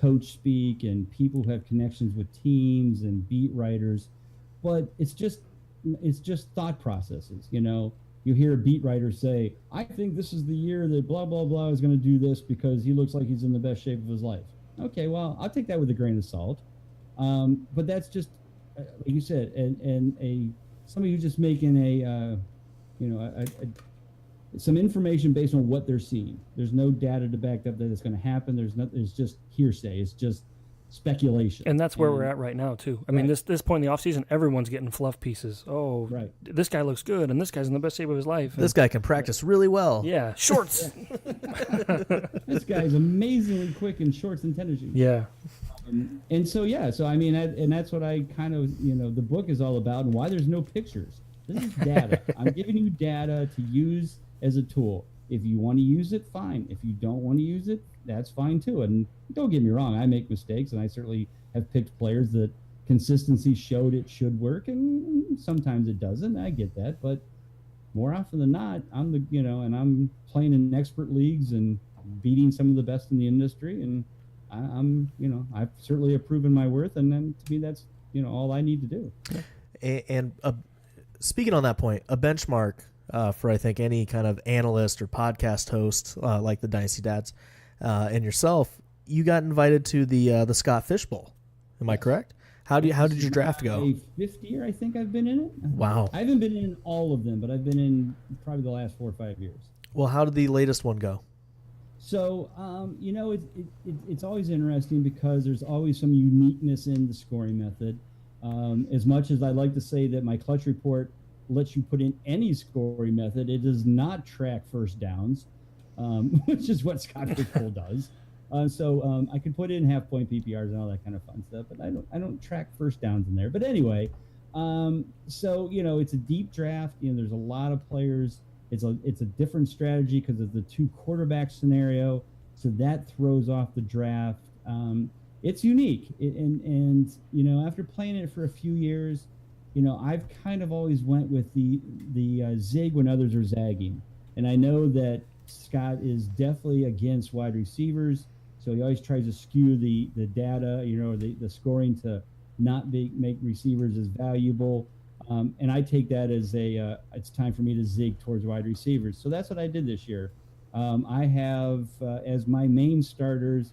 coach speak and people who have connections with teams and beat writers, but it's just thought processes. You hear a beat writer say, I think this is the year that blah blah blah is going to do this because he looks like he's in the best shape of his life. Okay, well, I'll take that with a grain of salt, but that's just like you said, and somebody who's just making some information based on what they're seeing. There's no data to back up that it's going to happen. It's just hearsay. It's just speculation. And that's where we're at right now, too. I mean, this point in the offseason, everyone's getting fluff pieces. Oh, right. This guy looks good, and this guy's in the best shape of his life. This guy can practice really well. Yeah, shorts. This guy's amazingly quick in shorts and tennis shoes. Yeah. So I mean, and that's what I kind of, the book is all about, and why there's no pictures. This is data. I'm giving you data to use as a tool. If you want to use it, fine. If you don't want to use it, that's fine too. And don't get me wrong, I make mistakes, and I certainly have picked players that consistency showed it should work, and sometimes it doesn't. I get that, but more often than not, I'm playing in expert leagues and beating some of the best in the industry, and I've certainly have proven my worth, and then to me, that's all I need to do. And speaking on that point, a benchmark for I think any kind of analyst or podcast host like the Dynasty Dads and yourself, you got invited to the Scott Fish Bowl. Am I correct? How did your draft go? 5th year, I think I've been in it. Wow. I haven't been in all of them, but I've been in probably the last 4 or 5 years. Well, how did the latest one go? So, it's always interesting because there's always some uniqueness in the scoring method. As much as I like to say that my clutch report lets you put in any scoring method, it does not track first downs, which is what Scott Fish Bowl does. So I can put in half-point PPRs and all that kind of fun stuff, but I don't track first downs in there. But anyway, So it's a deep draft. There's a lot of players. It's a different strategy because of the 2 quarterback scenario. So that throws off the draft. It's unique, and after playing it for a few years, I've kind of always went with the zig when others are zagging, and I know that Scott is definitely against wide receivers, so he always tries to skew the data, the scoring to not make receivers as valuable. And I take that as it's time for me to zig towards wide receivers. So that's what I did this year. I have as my main starters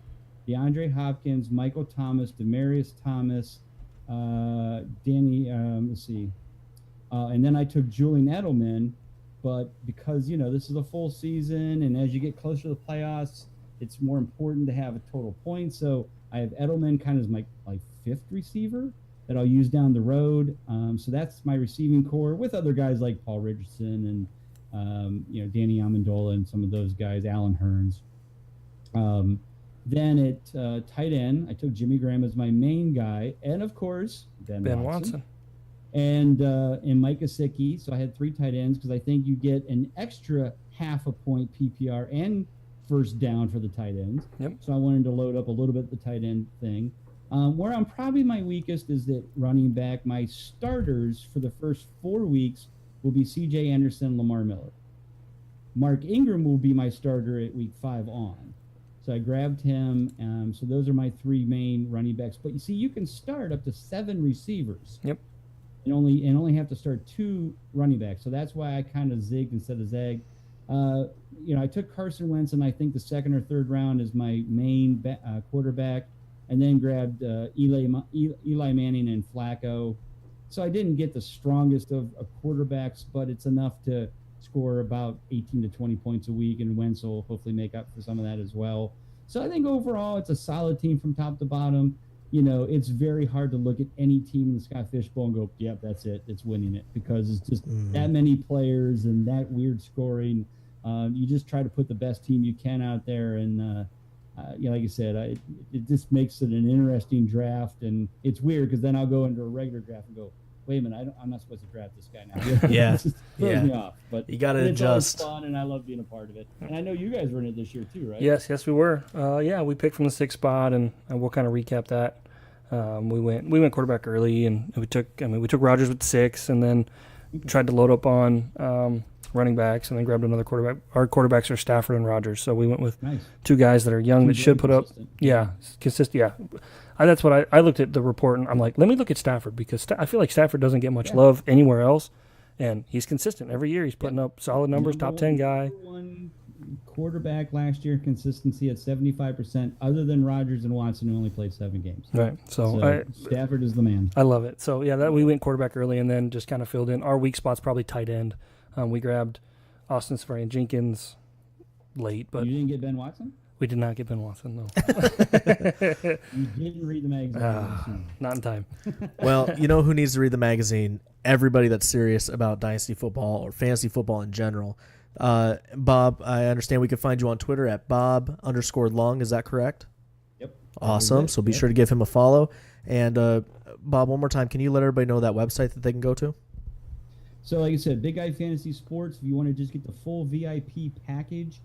DeAndre Hopkins, Michael Thomas, Demaryius Thomas, Danny. Let's see, and then I took Julian Edelman. But because this is a full season, and as you get closer to the playoffs, it's more important to have a total point. So I have Edelman kind of as my 5th receiver that I'll use down the road. So that's my receiving core with other guys like Paul Richardson and Danny Amendola and some of those guys, Alan Hearns. Then at tight end, I took Jimmy Graham as my main guy, and of course Ben Watson. And Mike Gesicki. So I had 3 tight ends because I think you get an extra half a point PPR and first down for the tight ends. Yep. So I wanted to load up a little bit the tight end thing. Where I'm probably my weakest is that running back. My starters for the first 4 weeks will be C.J. Anderson, Lamar Miller. Mark Ingram will be my starter at week 5 on. So I grabbed him. So those are my 3 main running backs. But you see, you can start up to 7 receivers. Yep. And only have to start 2 running backs. So that's why I kind of zigged instead of zagged. I took Carson Wentz, and I think the 2nd or 3rd round is my main quarterback, and then grabbed Eli Manning and Flacco. So I didn't get the strongest of quarterbacks, but it's enough to score about 18 to 20 points a week, and Wentz will hopefully make up for some of that as well. So I think overall it's a solid team from top to bottom. It's very hard to look at any team in the Scott Fish Bowl and go, yep, that's it. It's winning it, because it's just that many players and that weird scoring. You just try to put the best team you can out there. And, like I said, it just makes it an interesting draft. And it's weird because then I'll go into a regular draft and go, wait a minute, I'm not supposed to draft this guy now. Yeah. It just throws me off. But you got to adjust. It's fun, and I love being a part of it. And I know you guys were in it this year too, right? Yes, we were. We picked from the 6th spot, and we'll kind of recap that. We went quarterback early, and we took Rodgers with 6, and then tried to load up on running backs, and then grabbed another quarterback. Our quarterbacks are Stafford and Rodgers, so we went with 2 guys that are young that should put up. Yeah, consistent. Yeah, that's what I looked at the report, and I'm like, let me look at Stafford, because I feel like Stafford doesn't get much love anywhere else, and he's consistent every year. He's putting up solid numbers, top 10 guy. One quarterback last year, consistency at 75%, other than Rodgers and Watson, who only played 7 games. Right. So Stafford is the man. I love it. So we went quarterback early, and then just kind of filled in. Our weak spot's probably tight end. We grabbed Austin Seferian-Jenkins late, but you didn't get Ben Watson? We did not get Ben Watson, no. You didn't read the magazine. Not in time. Well, you know who needs to read the magazine? Everybody that's serious about dynasty football or fantasy football in general. Bob, I understand we can find you on Twitter at Bob_Lung. Is that correct? Yep. Awesome. So be sure to give him a follow. And Bob, one more time, can you let everybody know that website that they can go to? So like I said, Big Guy Fantasy Sports, if you want to just get the full VIP package,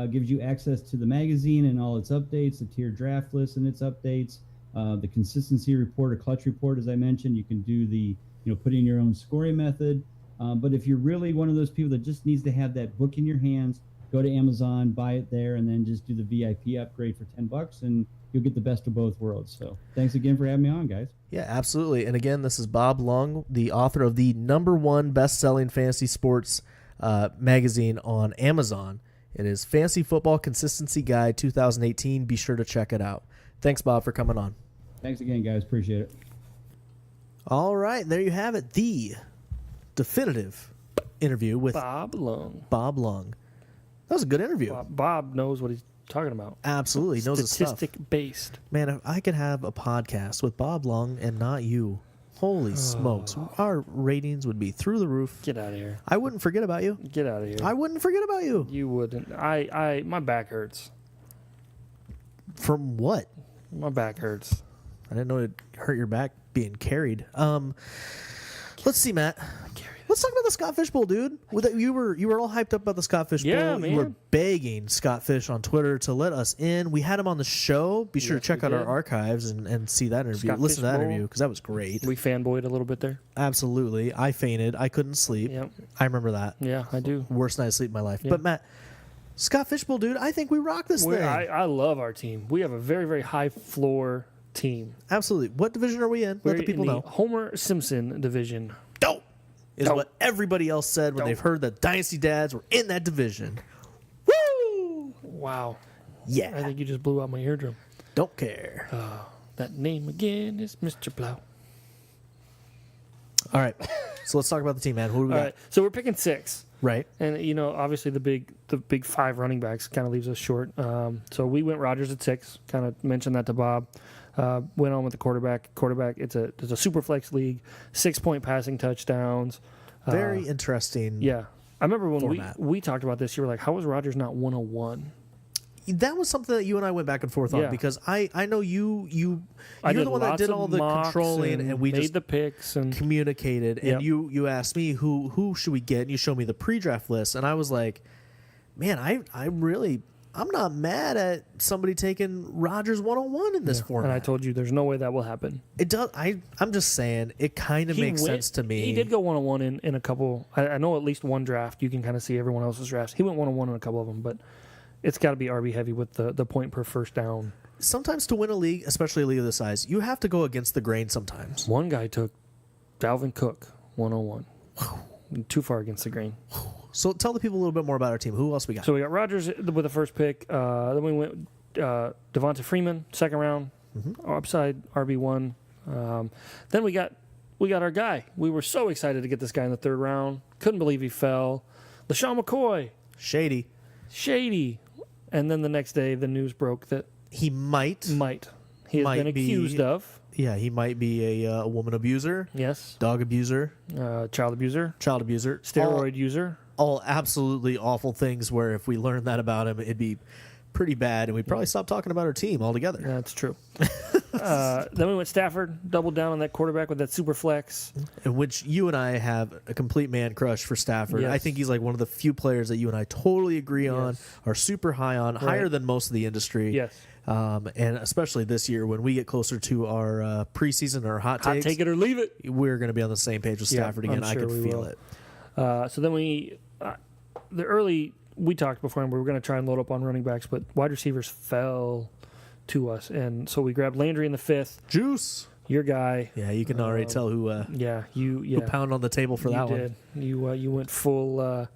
gives you access to the magazine and all its updates, the tier draft list and its updates, the consistency report, a clutch report, as I mentioned. You can do the, put in your own scoring method. But if you're really one of those people that just needs to have that book in your hands, go to Amazon, buy it there, and then just do the VIP upgrade for $10, and you'll get the best of both worlds. So thanks again for having me on, guys. Yeah, absolutely. And again, this is Bob Lung, the author of the #1 best-selling fantasy sports magazine on Amazon. It is Fantasy Football Consistency Guide 2018. Be sure to check it out. Thanks, Bob, for coming on. Thanks again, guys. Appreciate it. All right, there you have it. The definitive interview with Bob Lung. That was a good interview. Bob knows what he's talking about. Absolutely. Knows his stuff. Statistic-based. Man, if I could have a podcast with Bob Lung and not you, holy smokes, our ratings would be through the roof. Get out of here. I wouldn't forget about you. Get out of here. I wouldn't forget about you. You wouldn't. My back hurts. From what? My back hurts. I didn't know it hurt your back being carried. Let's see, Matt. Let's talk about the Scott Fish Bowl, dude. You were all hyped up about the Scott Fish Bowl. Yeah, You were man. begging Scott Fish on Twitter to let us in. We had him on the show. Be sure to check we out our did. archives and see that interview. Scott Listen to Fish that Bowl. interview because that was great. We fanboyed a little bit there. Absolutely. I fainted. I couldn't sleep. Yep. I remember that. Yeah, I do. Worst night of sleep in my life. Yeah. But Matt, Scott Fish Bowl, dude, I think we rock this thing. I love our team. We have a very, very high floor team. Absolutely. What division are we in? We're Let the people in the know. Homer Simpson division. Dope is Dope. what everybody else said when Dope. they've heard that Dynasty Dads were in that division. Woo! Wow. Yeah. I think you just blew out my eardrum. Don't care. That name again is Mr. Blau. All right. So let's talk about the team, man. Who do we All got? right. So we're picking 6. Right. And, obviously the big 5 running backs kind of leaves us short. So we went Rodgers at 6, kind of mentioned that to Bob. Went on with the quarterback. It's a super flex league, 6-point passing touchdowns. Very interesting. Yeah. I remember when Format. we talked about this, you were like, how was Rodgers not 101? That was something that you and I went back and forth on Yeah. because I know you're I the did one that lots did of all the mocks controlling and we made just the picks and communicated and Yep. you asked me who should we get and you showed me the pre-draft list and I was like, man, I'm not mad at somebody taking Rodgers 101 in this format. and I told you there's no way that will happen. It does. I'm just saying it kind of makes sense to me. He did go 101 in a couple. I know at least one draft. You can kind of see everyone else's drafts. He went 101 in a couple of them, but it's got to be RB heavy with the point per first down. Sometimes to win a league, especially a league of this size, you have to go against the grain sometimes. One guy took Dalvin Cook 101. Too far against the grain. So tell the people a little bit more about our team. Who else we got? So we got Rodgers with the first pick. Then we went Devonta Freeman, second round, upside RB1. Then we got our guy. We were so excited to get this guy in the third round. Couldn't believe he fell. LaShawn McCoy, Shady. shady. And then the next day, the news broke that He might. he has Might been be- accused of. Yeah, he might be a woman abuser, Yes. dog abuser, Child abuser, child abuser, steroid user. all absolutely awful things. Where if we learned that about him, it'd be pretty bad, and we'd probably stop talking about our team altogether. That's true. Then we went Stafford, doubled down on that quarterback with that super flex. In which you and I have a complete man crush for Stafford. Yes. I think he's like one of the few players that you and I totally agree on, Yes. are super high on, higher than most of the industry. Yes. And especially this year when we get closer to our preseason or hot Hot takes, take it or leave it. we're going to be on the same page with Yeah, Stafford again. I'm I sure can we feel will. it. So then we talked before and we were going to try and load up on running backs, but wide receivers fell to us. And so we grabbed Landry in the 5th, Juice. your guy. Yeah, you can already tell who You pounded on the table for that you one. did. You went full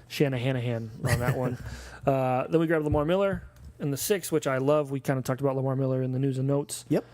Shanahan on that one. Then we grabbed Lamar Miller in the 6th, which I love. We kind of talked about Lamar Miller in the news and notes. Yep.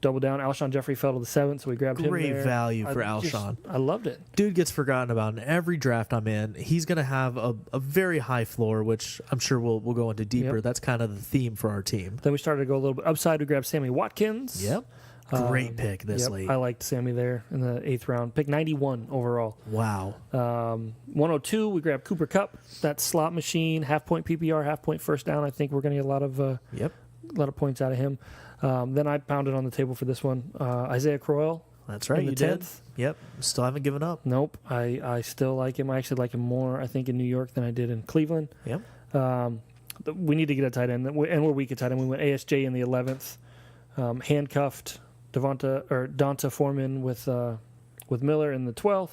Double down. Alshon Jeffrey fell to the 7th, so we grabbed him Great there. value for I just- Alshon. I loved it. Dude gets forgotten about in every draft I'm in. He's going to have a very high floor, which I'm sure we'll go into deeper. Yep. That's kind of the theme for our team. Then we started to go a little bit upside. We grabbed Sammy Watkins. Yep. Great pick this late. I liked Sammy there in the 8th round. Pick 91 overall. Wow. 102, we grabbed Cooper Kupp. That slot machine, half-point PPR, half-point first down. I think we're going to get a lot of points out of him. Then I pounded on the table for this one. Isaiah Crowell. That's right. in the You did. 10th. Yep. Still haven't given up. Nope. I still like him. I actually like him more, I think, in New York than I did in Cleveland. Yep. We need to get a tight end, and we're weak at tight end. We went ASJ in the 11th, handcuffed Donta Foreman with Miller in the 12th.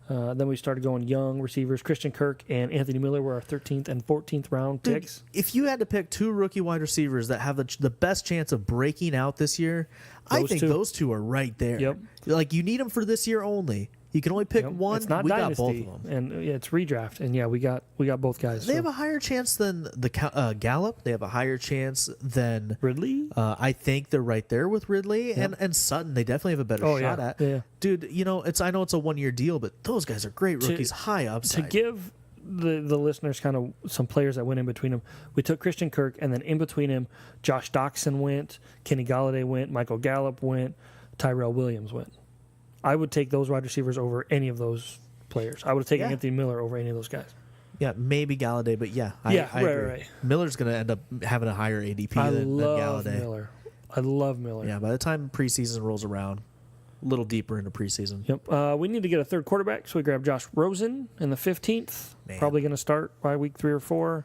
Then we started going young receivers. Christian Kirk and Anthony Miller were our 13th and 14th round Dude, picks. if you had to pick two rookie wide receivers that have the best chance of breaking out this year, I Those think two. those two are right there. Yep. Like you need them for this year only. You can only pick Yep. one. It's not we dynasty, got both of them. and it's redraft. And yeah, we got both guys. They so. have a higher chance than the Gallup. They have a higher chance than Ridley. I think they're right there with Ridley and Sutton. They definitely have a better Oh, shot yeah. at. Yeah. Dude, I know it's a 1 year deal, but those guys are great rookies, high To upside. give the listeners kind of some players that went in between them, we took Christian Kirk, and then in between him, Josh Doxson went, Kenny Galladay went, Michael Gallup went, Tyrell Williams went. I would take those wide receivers over any of those players. I would have taken Yeah. Anthony Miller over any of those guys. Yeah, maybe Galladay, but yeah, I Yeah, agree. right. Miller's going to end up having a higher ADP I than love Galladay. Miller. I love Miller. Yeah, by the time preseason rolls around, little deeper into preseason. Yep. We need to get a third quarterback, so we grabbed Josh Rosen in the 15th. Man. Probably going to start by week 3 or 4.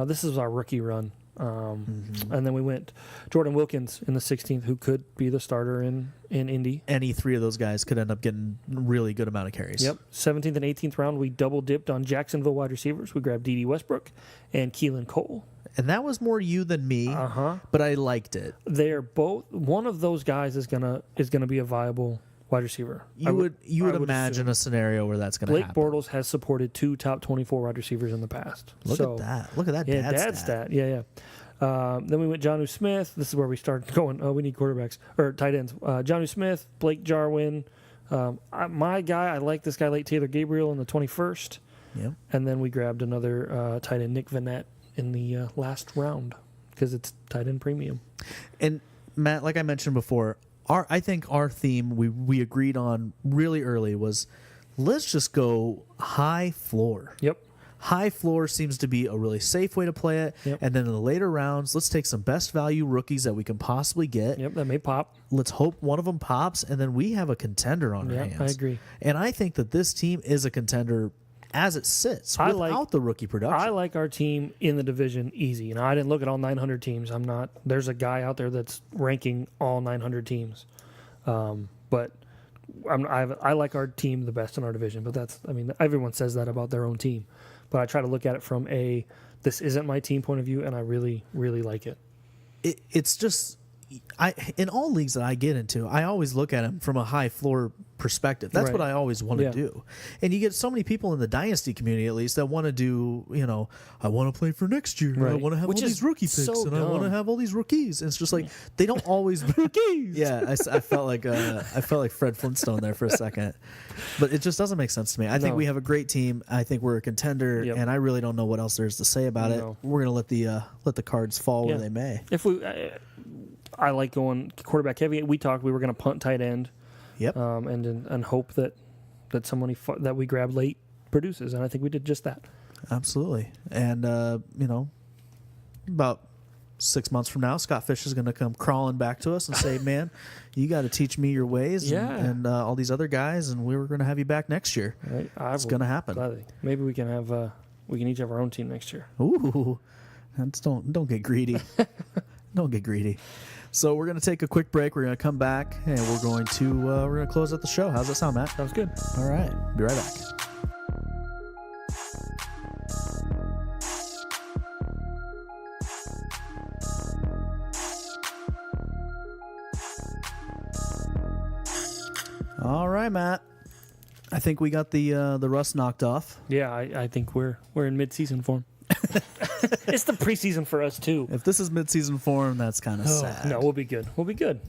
This is our rookie run. And then we went Jordan Wilkins in the 16th, who could be the starter in Indy. Any three of those guys could end up getting a really good amount of carries. Yep. 17th and 18th round, we double dipped on Jacksonville wide receivers. We grabbed D.D. Westbrook and Keelan Cole. And that was more you than me, but I liked it. They're both. One of those guys is gonna be a viable wide receiver. You would imagine a scenario where that's going to Blake happen. Bortles has supported 2 top 24 wide receivers in the past. Look at that. Look at that Yeah, dad stat. Yeah. Then we went Jonnu Smith. This is where we started going, we need quarterbacks or tight ends. Jonnu Smith, Blake Jarwin. My guy, I like this guy late, Taylor Gabriel in the 21st. Yep. And then we grabbed another tight end, Nick Vanette, in the last round because it's tight end premium. And Matt, like I mentioned before, I think our theme we agreed on really early was let's just go high floor. Yep. High floor seems to be a really safe way to play it. Yep. And then in the later rounds, let's take some best value rookies that we can possibly get. Yep, that may pop. Let's hope one of them pops, and then we have a contender on our hands. I agree. And I think that this team is a contender as it sits without the rookie production. I like our team in the division easy. You know, I didn't look at all 900 teams. I'm not. There's a guy out there that's ranking all 900 teams, but I like our team the best in our division. But everyone says that about their own team. But I try to look at it from this isn't my team point of view, and I really, really like it. It's just in all leagues that I get into, I always look at them from a high floor perspective. That's Right. what I always want to do. And you get so many people in the dynasty community, at least, that want to do, I want to play for next year. Right. I want to have Which all is these rookie picks, so and I want to dumb. have all these rookies. And it's just like they don't always rookies. Yeah, I felt like Fred Flintstone there for a second, but it just doesn't make sense to me. I think No. we have a great team. I think we're a contender, Yep. and I really don't know what else there is to say about No. it. We're gonna let the cards fall where Yeah. they may. If we, I like going quarterback heavy. We talked we were going to punt tight end, Yep. and hope that somebody that we grab late produces, and I think we did just that. Absolutely. And, about 6 months from now, Scott Fish is going to come crawling back to us and say, man, you got to teach me your ways Yeah. and all these other guys, and we were going to have you back next year. Right? It's going to happen. Gladly. Maybe we can have we can each have our own team next year. Ooh, don't get greedy. Don't get greedy. So we're going to take a quick break. We're going to come back, and we're going to close out the show. How's that sound, Matt? Sounds good. All right. Be right back. All right, Matt. I think we got the rust knocked off. Yeah, I think we're in mid-season form. It's the preseason for us too. If this is mid-season form, that's kind of sad. No, we'll be good. We'll be good.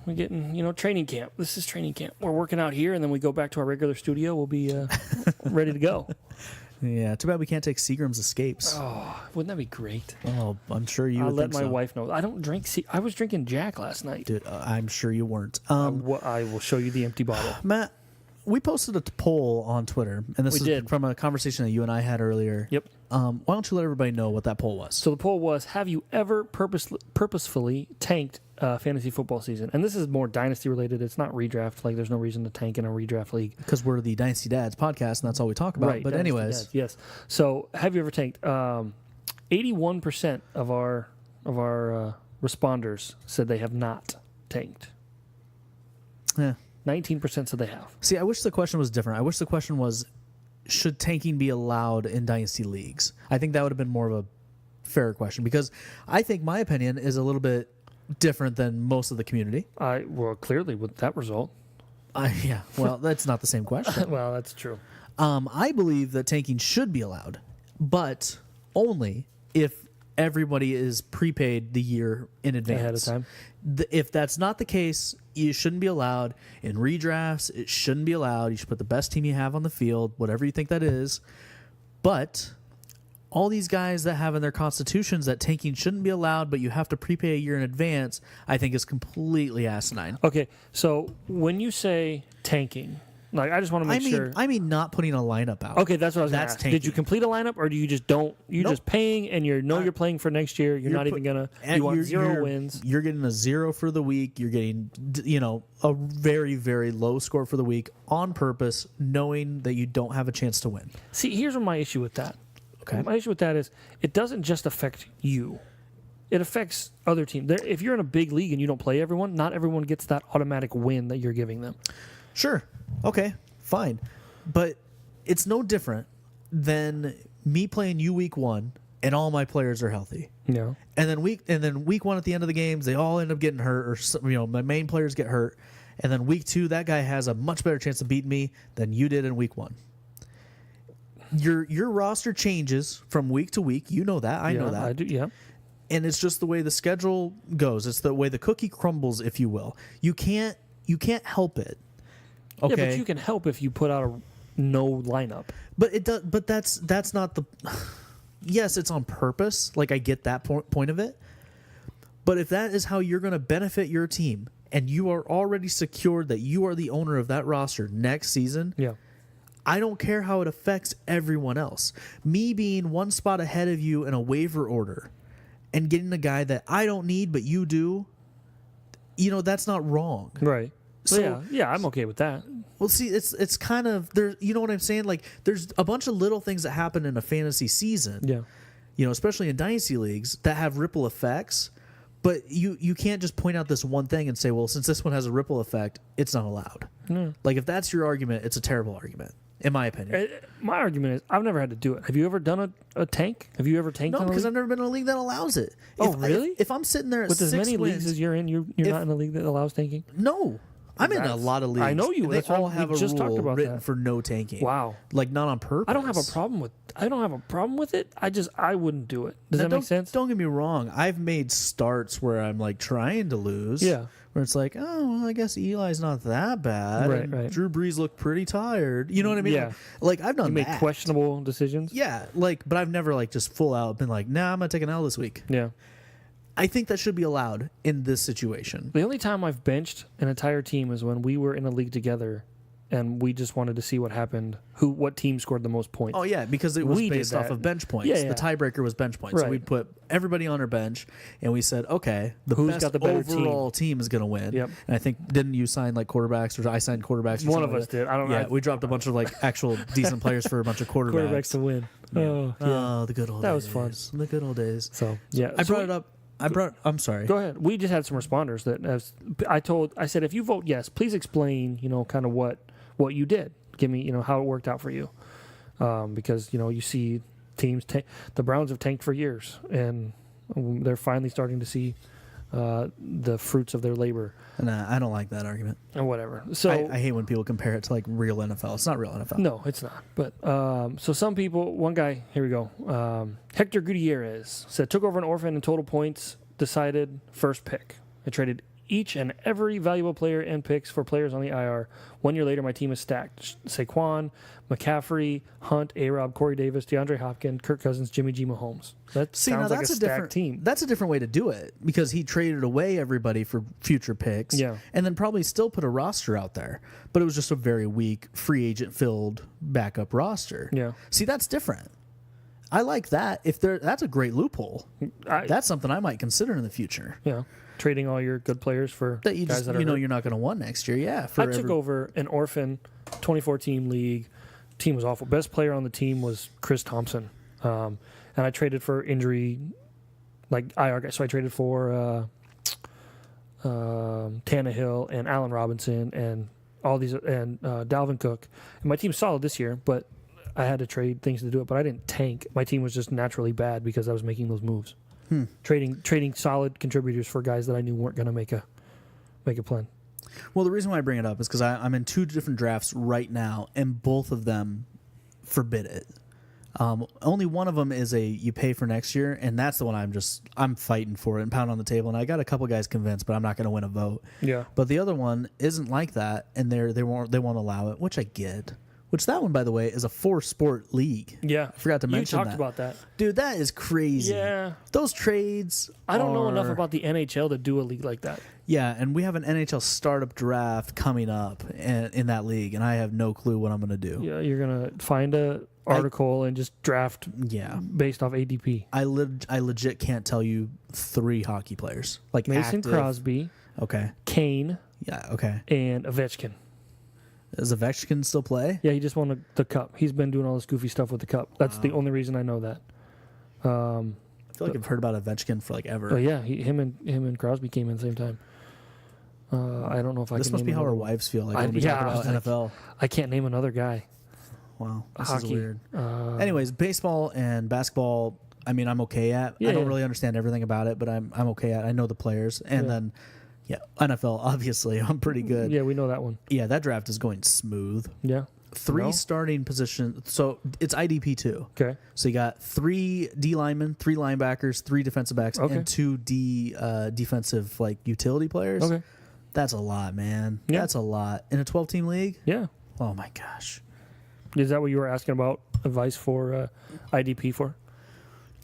We're getting, training camp. This is training camp. We're working out here, and then we go back to our regular studio. We'll be ready to go. Yeah, too bad we can't take Seagram's Escapes. Oh, wouldn't that be great? Oh, I'm sure you I'll would let think my so. wife know. I don't drink. I was drinking Jack last night. Dude, I'm sure you weren't. I will show you the empty bottle. Matt, we posted a poll on Twitter, and this We is did. from a conversation that you and I had earlier. Yep. Why don't you let everybody know what that poll was? So the poll was: have you ever purposefully tanked fantasy football season? And this is more dynasty related. It's not redraft. Like, there's no reason to tank in a redraft league. Because we're the Dynasty Dads podcast, and that's all we talk about. Right. But Dynasty anyways, Dads, yes. So have you ever tanked? 81% of our responders said they have not tanked. yeah. 19% said they have. See, I wish the question was different. I wish the question was, should tanking be allowed in Dynasty leagues? I think that would have been more of a fair question, because I think my opinion is a little bit different than most of the community. Well, clearly with that result. Yeah, well, that's not the same question. Well, that's true. I believe that tanking should be allowed, but only if everybody is prepaid the year in advance. Ahead of time. If that's not the case, you shouldn't be allowed. In redrafts, it shouldn't be allowed. You should put the best team you have on the field, whatever you think that is. But all these guys that have in their constitutions that tanking shouldn't be allowed, but you have to prepay a year in advance, I think is completely asinine. Okay, so when you say tanking, Like, I just want to make sure. I mean, not putting a lineup out. Okay, that's what I was going to That's ask. Did you tanking. complete a lineup, or do you just don't? You're Nope. just paying, and you're playing for next year. You're not even gonna. And You want you're- 0 you're- wins. You're getting a 0 for the week. You're getting, a very, very low score for the week on purpose, knowing that you don't have a chance to win. See, here's what my issue with that. Okay. My issue with that is it doesn't just affect you. It affects other teams. If you're in a big league and you don't play everyone, not everyone gets that automatic win that you're giving them. Sure. Okay. Fine. But it's no different than me playing you week 1 and all my players are healthy. Yeah. And then week 1 at the end of the games, they all end up getting hurt, or my main players get hurt. And then week 2, that guy has a much better chance of beating me than you did in week 1. Your roster changes from week to week. You know that. I know that. I do. Yeah. And it's just the way the schedule goes. It's the way the cookie crumbles, if you will. You can't help it. Okay. Yeah, but you can help if you put out a no lineup. But it does. But that's not the. Yes, it's on purpose. Like, I get that point of it. But if that is how you're going to benefit your team, and you are already secured that you are the owner of that roster next season, Yeah. I don't care how it affects everyone else. Me being one spot ahead of you in a waiver order and getting a guy that I don't need but you do, that's not wrong. Right. So- yeah, I'm okay with that. Well, see, it's kind of there. You know what I'm saying? Like, there's a bunch of little things that happen in a fantasy season. Yeah. Especially in dynasty leagues that have ripple effects. But you can't just point out this one thing and say, well, since this one has a ripple effect, it's not allowed. Like, if that's your argument, it's a terrible argument, in my opinion. My argument is I've never had to do it. Have you ever done a tank? Have you ever tanked No, in a because league? I've never been in a league that allows it. Oh, really? If I'm sitting there at With as 6 many wins, leagues as you're in, you're not in a league that allows tanking? no. I'm in a That's- lot of leagues. I know you. and They That's why all we have a just talked rule about written that. for no tanking. Wow. Like, not on purpose. I don't have a problem with it. I wouldn't do it. Does Now, that make sense? Don't get me wrong. I've made starts where I'm like trying to lose. Yeah. Where it's like, oh, well, I guess Eli's not that bad. Right, and right. Drew Brees looked pretty tired. You know what I mean? Yeah. Like I've done You make that. questionable decisions. Yeah. But I've never like just full out been like, nah, I'm gonna take an L this week. Yeah. I think that should be allowed in this situation. The only time I've benched an entire team is when we were in a league together, and we just wanted to see what happened. What team scored the most points? Oh yeah, because it was We did based off that. of bench points. Yeah, yeah. The tiebreaker was bench points. So Right. we put everybody on our bench, and we said, okay, the Who's best got the better overall team is going to win. Yep. And I think didn't you sign like quarterbacks, or I signed quarterbacks? Or One something of like us that? did. I don't know. Yeah, we dropped a bunch of like actual decent players for a bunch of quarterbacks. quarterbacks to win. Oh, yeah. Oh, the good old That days. was fun. The good old days. So yeah, I So brought it up. I'm sorry. Go ahead. We just had some responders that I said, if you vote yes, please explain, kind of what you did. Give me, how it worked out for you. Because, you see teams, the Browns have tanked for years, and they're finally starting to see the fruits of their labor. Nah, I don't like that argument. Or whatever. So I hate when people compare it to like real NFL. It's not real NFL. no, it's not. But so some people, one guy, here we go. Hector Gutierrez said, took over an orphan in total points, decided first pick. I traded each and every valuable player and picks for players on the IR. 1 year later, my team is stacked. Saquon, McCaffrey, Hunt, A-Rob, Corey Davis, DeAndre Hopkins, Kirk Cousins, Jimmy G. Mahomes. That sounds like a stacked different team. That's a different way to do it, because he traded away everybody for future picks. Yeah. And then probably still put a roster out there. But it was just a very weak, free agent filled backup roster. Yeah. See, that's different. I like that. That's a great loophole. That's something I might consider in the future. Yeah. Trading all your good players for That you guys just that are hurt. you're not going to win next year. Yeah. I took over an orphan 24-team league. Team was awful. Best player on the team was Chris Thompson. And I traded for injury, like IR guys. So I traded for Tannehill and Allen Robinson and all these, and Dalvin Cook. And my team's solid this year, but I had to trade things to do it. But I didn't tank. My team was just naturally bad because I was making those moves. Trading solid contributors for guys that I knew weren't going to make a plan. Well, the reason why I bring it up is because I'm in 2 different drafts right now, and both of them forbid it. Only one of them is you pay for next year, and that's the one I'm fighting for it and pound on the table. And I got a couple guys convinced, but I'm not going to win a vote. Yeah. But the other one isn't like that, and they won't allow it, which I get. Which that one, by the way, is a 4-sport league. Yeah. I forgot to mention You talked that. about that. Dude, that is crazy. Yeah. Those trades. I don't know enough are- about the NHL to do a league like that. Yeah, and we have an NHL startup draft coming up in that league, and I have no clue what I'm going to do. Yeah, you're gonna find a article and just draft Yeah. based off ADP. I legit can't tell you 3 hockey players. Like Mason active. Crosby, Okay. Kane, Yeah, okay. and Ovechkin. Does Ovechkin still play? Yeah, he just won the cup. He's been doing all this goofy stuff with the cup. That's the only reason I know that. I feel like I've heard about Ovechkin for like ever. Oh yeah, him and Crosby came in the same time. I don't know if I This can must name be how our another one. wives feel like I- when we yeah, talk I was about like- NFL. I can't name another guy. Wow, this Hockey. is weird. Anyways, baseball and basketball. I mean, I'm okay at. Yeah, I don't yeah. really understand everything about it, but I'm okay at. I know the players, and Yeah. then NFL. Obviously, I'm pretty good. Yeah, we know that one. Yeah, that draft is going smooth. Yeah. 3 No? starting positions. So it's IDP 2. Okay. So you got 3 D linemen, 3 linebackers, 3 defensive backs, Okay. and 2 defensive like utility players. Okay. That's a lot, man. Yeah. That's a lot in a 12-team league. Yeah. Oh my gosh. Is that what you were asking about advice for IDP for?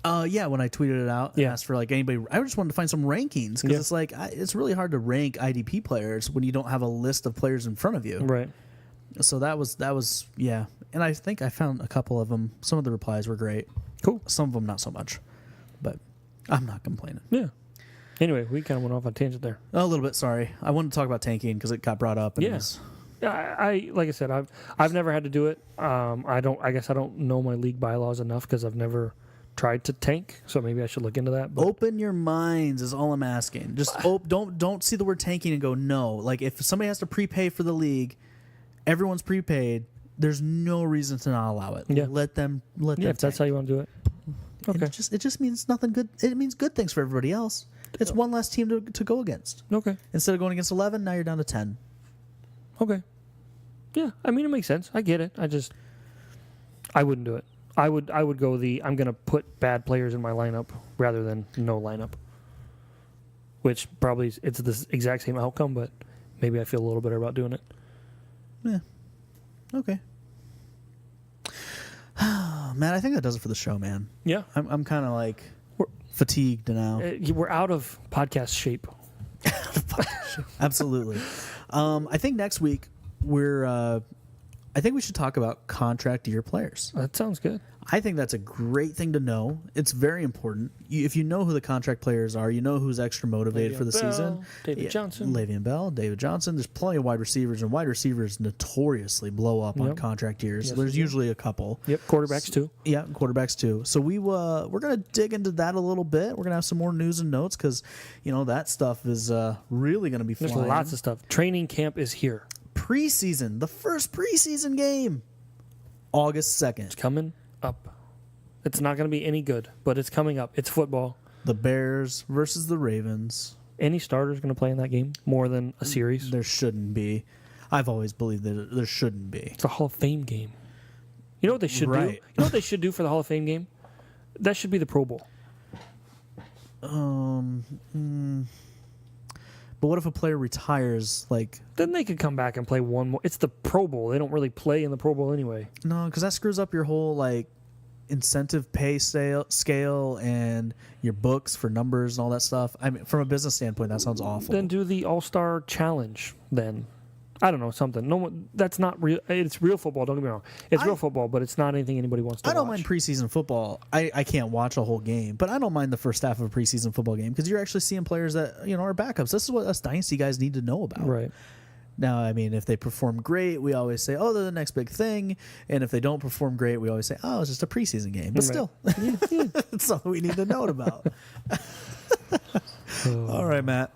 Yeah, when I tweeted it out, and Yeah. asked for like anybody. I just wanted to find some rankings because Yeah. it's like it's really hard to rank IDP players when you don't have a list of players in front of you. Right. So that was yeah, and I think I found a couple of them. Some of the replies were great. Cool. Some of them not so much, but I'm not complaining. Yeah. Anyway, we kind of went off on a tangent there. A little bit. Sorry, I wanted to talk about tanking because it got brought up. And it Yeah. was- Yeah, I like I said, I've never had to do it. I guess I don't know my league bylaws enough because I've never tried to tank. So maybe I should look into that. But Open your minds is all I'm asking. Just don't see the word tanking and go no. Like if somebody has to prepay for the league, everyone's prepaid. There's no reason to not allow it. Yeah. Let them. yeah, if that's how tank. you want to do it. And Okay. it just means nothing good. It means good things for everybody else. It's one less team to go against. Okay. Instead of going against 11, now you're down to 10. Okay. Yeah, I mean it makes sense. I get it. I wouldn't do it. I would go I'm going to put bad players in my lineup rather than no lineup. Which probably it's the exact same outcome, but maybe I feel a little better about doing it. Yeah. Okay. Man, I think that does it for the show, man. Yeah. I'm kind of like We're- fatigued now. We're out of podcast shape. Absolutely. I think next week I think we should talk about contract year players. That sounds good. I think that's a great thing to know. It's very important. If you know who the contract players are, you know who's extra motivated for the Le'Veon Bell, season. David Johnson. Le'Veon Bell, David Johnson. There's plenty of wide receivers, and wide receivers notoriously blow up on Yep. contract years. Yes, There's they do. usually a couple. Yep, quarterbacks too. Yeah, quarterbacks too. So we're gonna dig into that a little bit. We're gonna have some more news and notes because that stuff is really gonna be There's flying. lots of stuff. Training camp is here. Preseason, the first preseason game, August 2nd. Coming up. It's not going to be any good, but it's coming up. It's football. The Bears versus the Ravens. Any starters going to play in that game more than a series? There shouldn't be. I've always believed that there shouldn't be. It's a Hall of Fame game. You know what they should do? You Right. know what they should do for the Hall of Fame game? That should be the Pro Bowl. But what if a player retires? Like, Then they could come back and play one more. It's the Pro Bowl. They don't really play in the Pro Bowl anyway. no, because that screws up your whole like incentive pay scale and your books for numbers and all that stuff. I mean, from a business standpoint, that sounds awful. Then do the All-Star Challenge then. I don't know, something. No one, that's not real. It's real football, don't get me wrong. It's real football, but it's not anything anybody wants to I don't watch. mind preseason football. I can't watch a whole game, but I don't mind the first half of a preseason football game because you're actually seeing players that are backups. This is what us dynasty guys need to know about. Right. Now, I mean, if they perform great, we always say, "Oh, they're the next big thing," and if they don't perform great, we always say, "Oh, it's just a preseason game." But Right. still, it's something we need to know about. All right, Matt.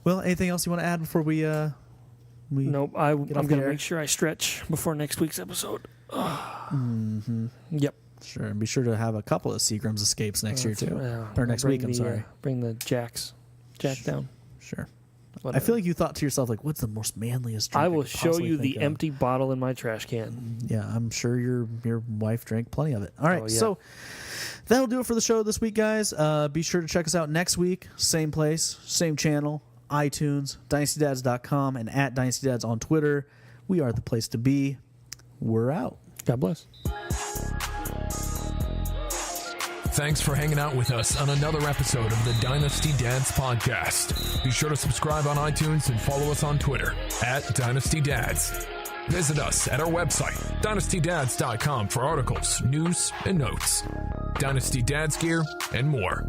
Well, anything else you want to add before we? Nope. I'm off going the to air? make sure I stretch before next week's episode. Yep. Sure, and be sure to have a couple of Seagram's escapes next year too, Yeah. or next Bring week. I'm the, sorry. Bring the jack down. Sure. Whatever. I feel like you thought to yourself, like, what's the most manliest drink I will could show possibly you the think of? empty bottle in my trash can. Yeah, I'm sure your wife drank plenty of it. All right, Oh, yeah. so that'll do it for the show this week, guys. Be sure to check us out next week. Same place, same channel, iTunes, dynastydads.com, and at dynastydads on Twitter. We are the place to be. we're out. God bless. Thanks for hanging out with us on another episode of the Dynasty Dads Podcast. Be sure to subscribe on iTunes and follow us on Twitter @DynastyDads. Visit us at our website, dynastydads.com, for articles, news, and notes, Dynasty Dads gear, and more.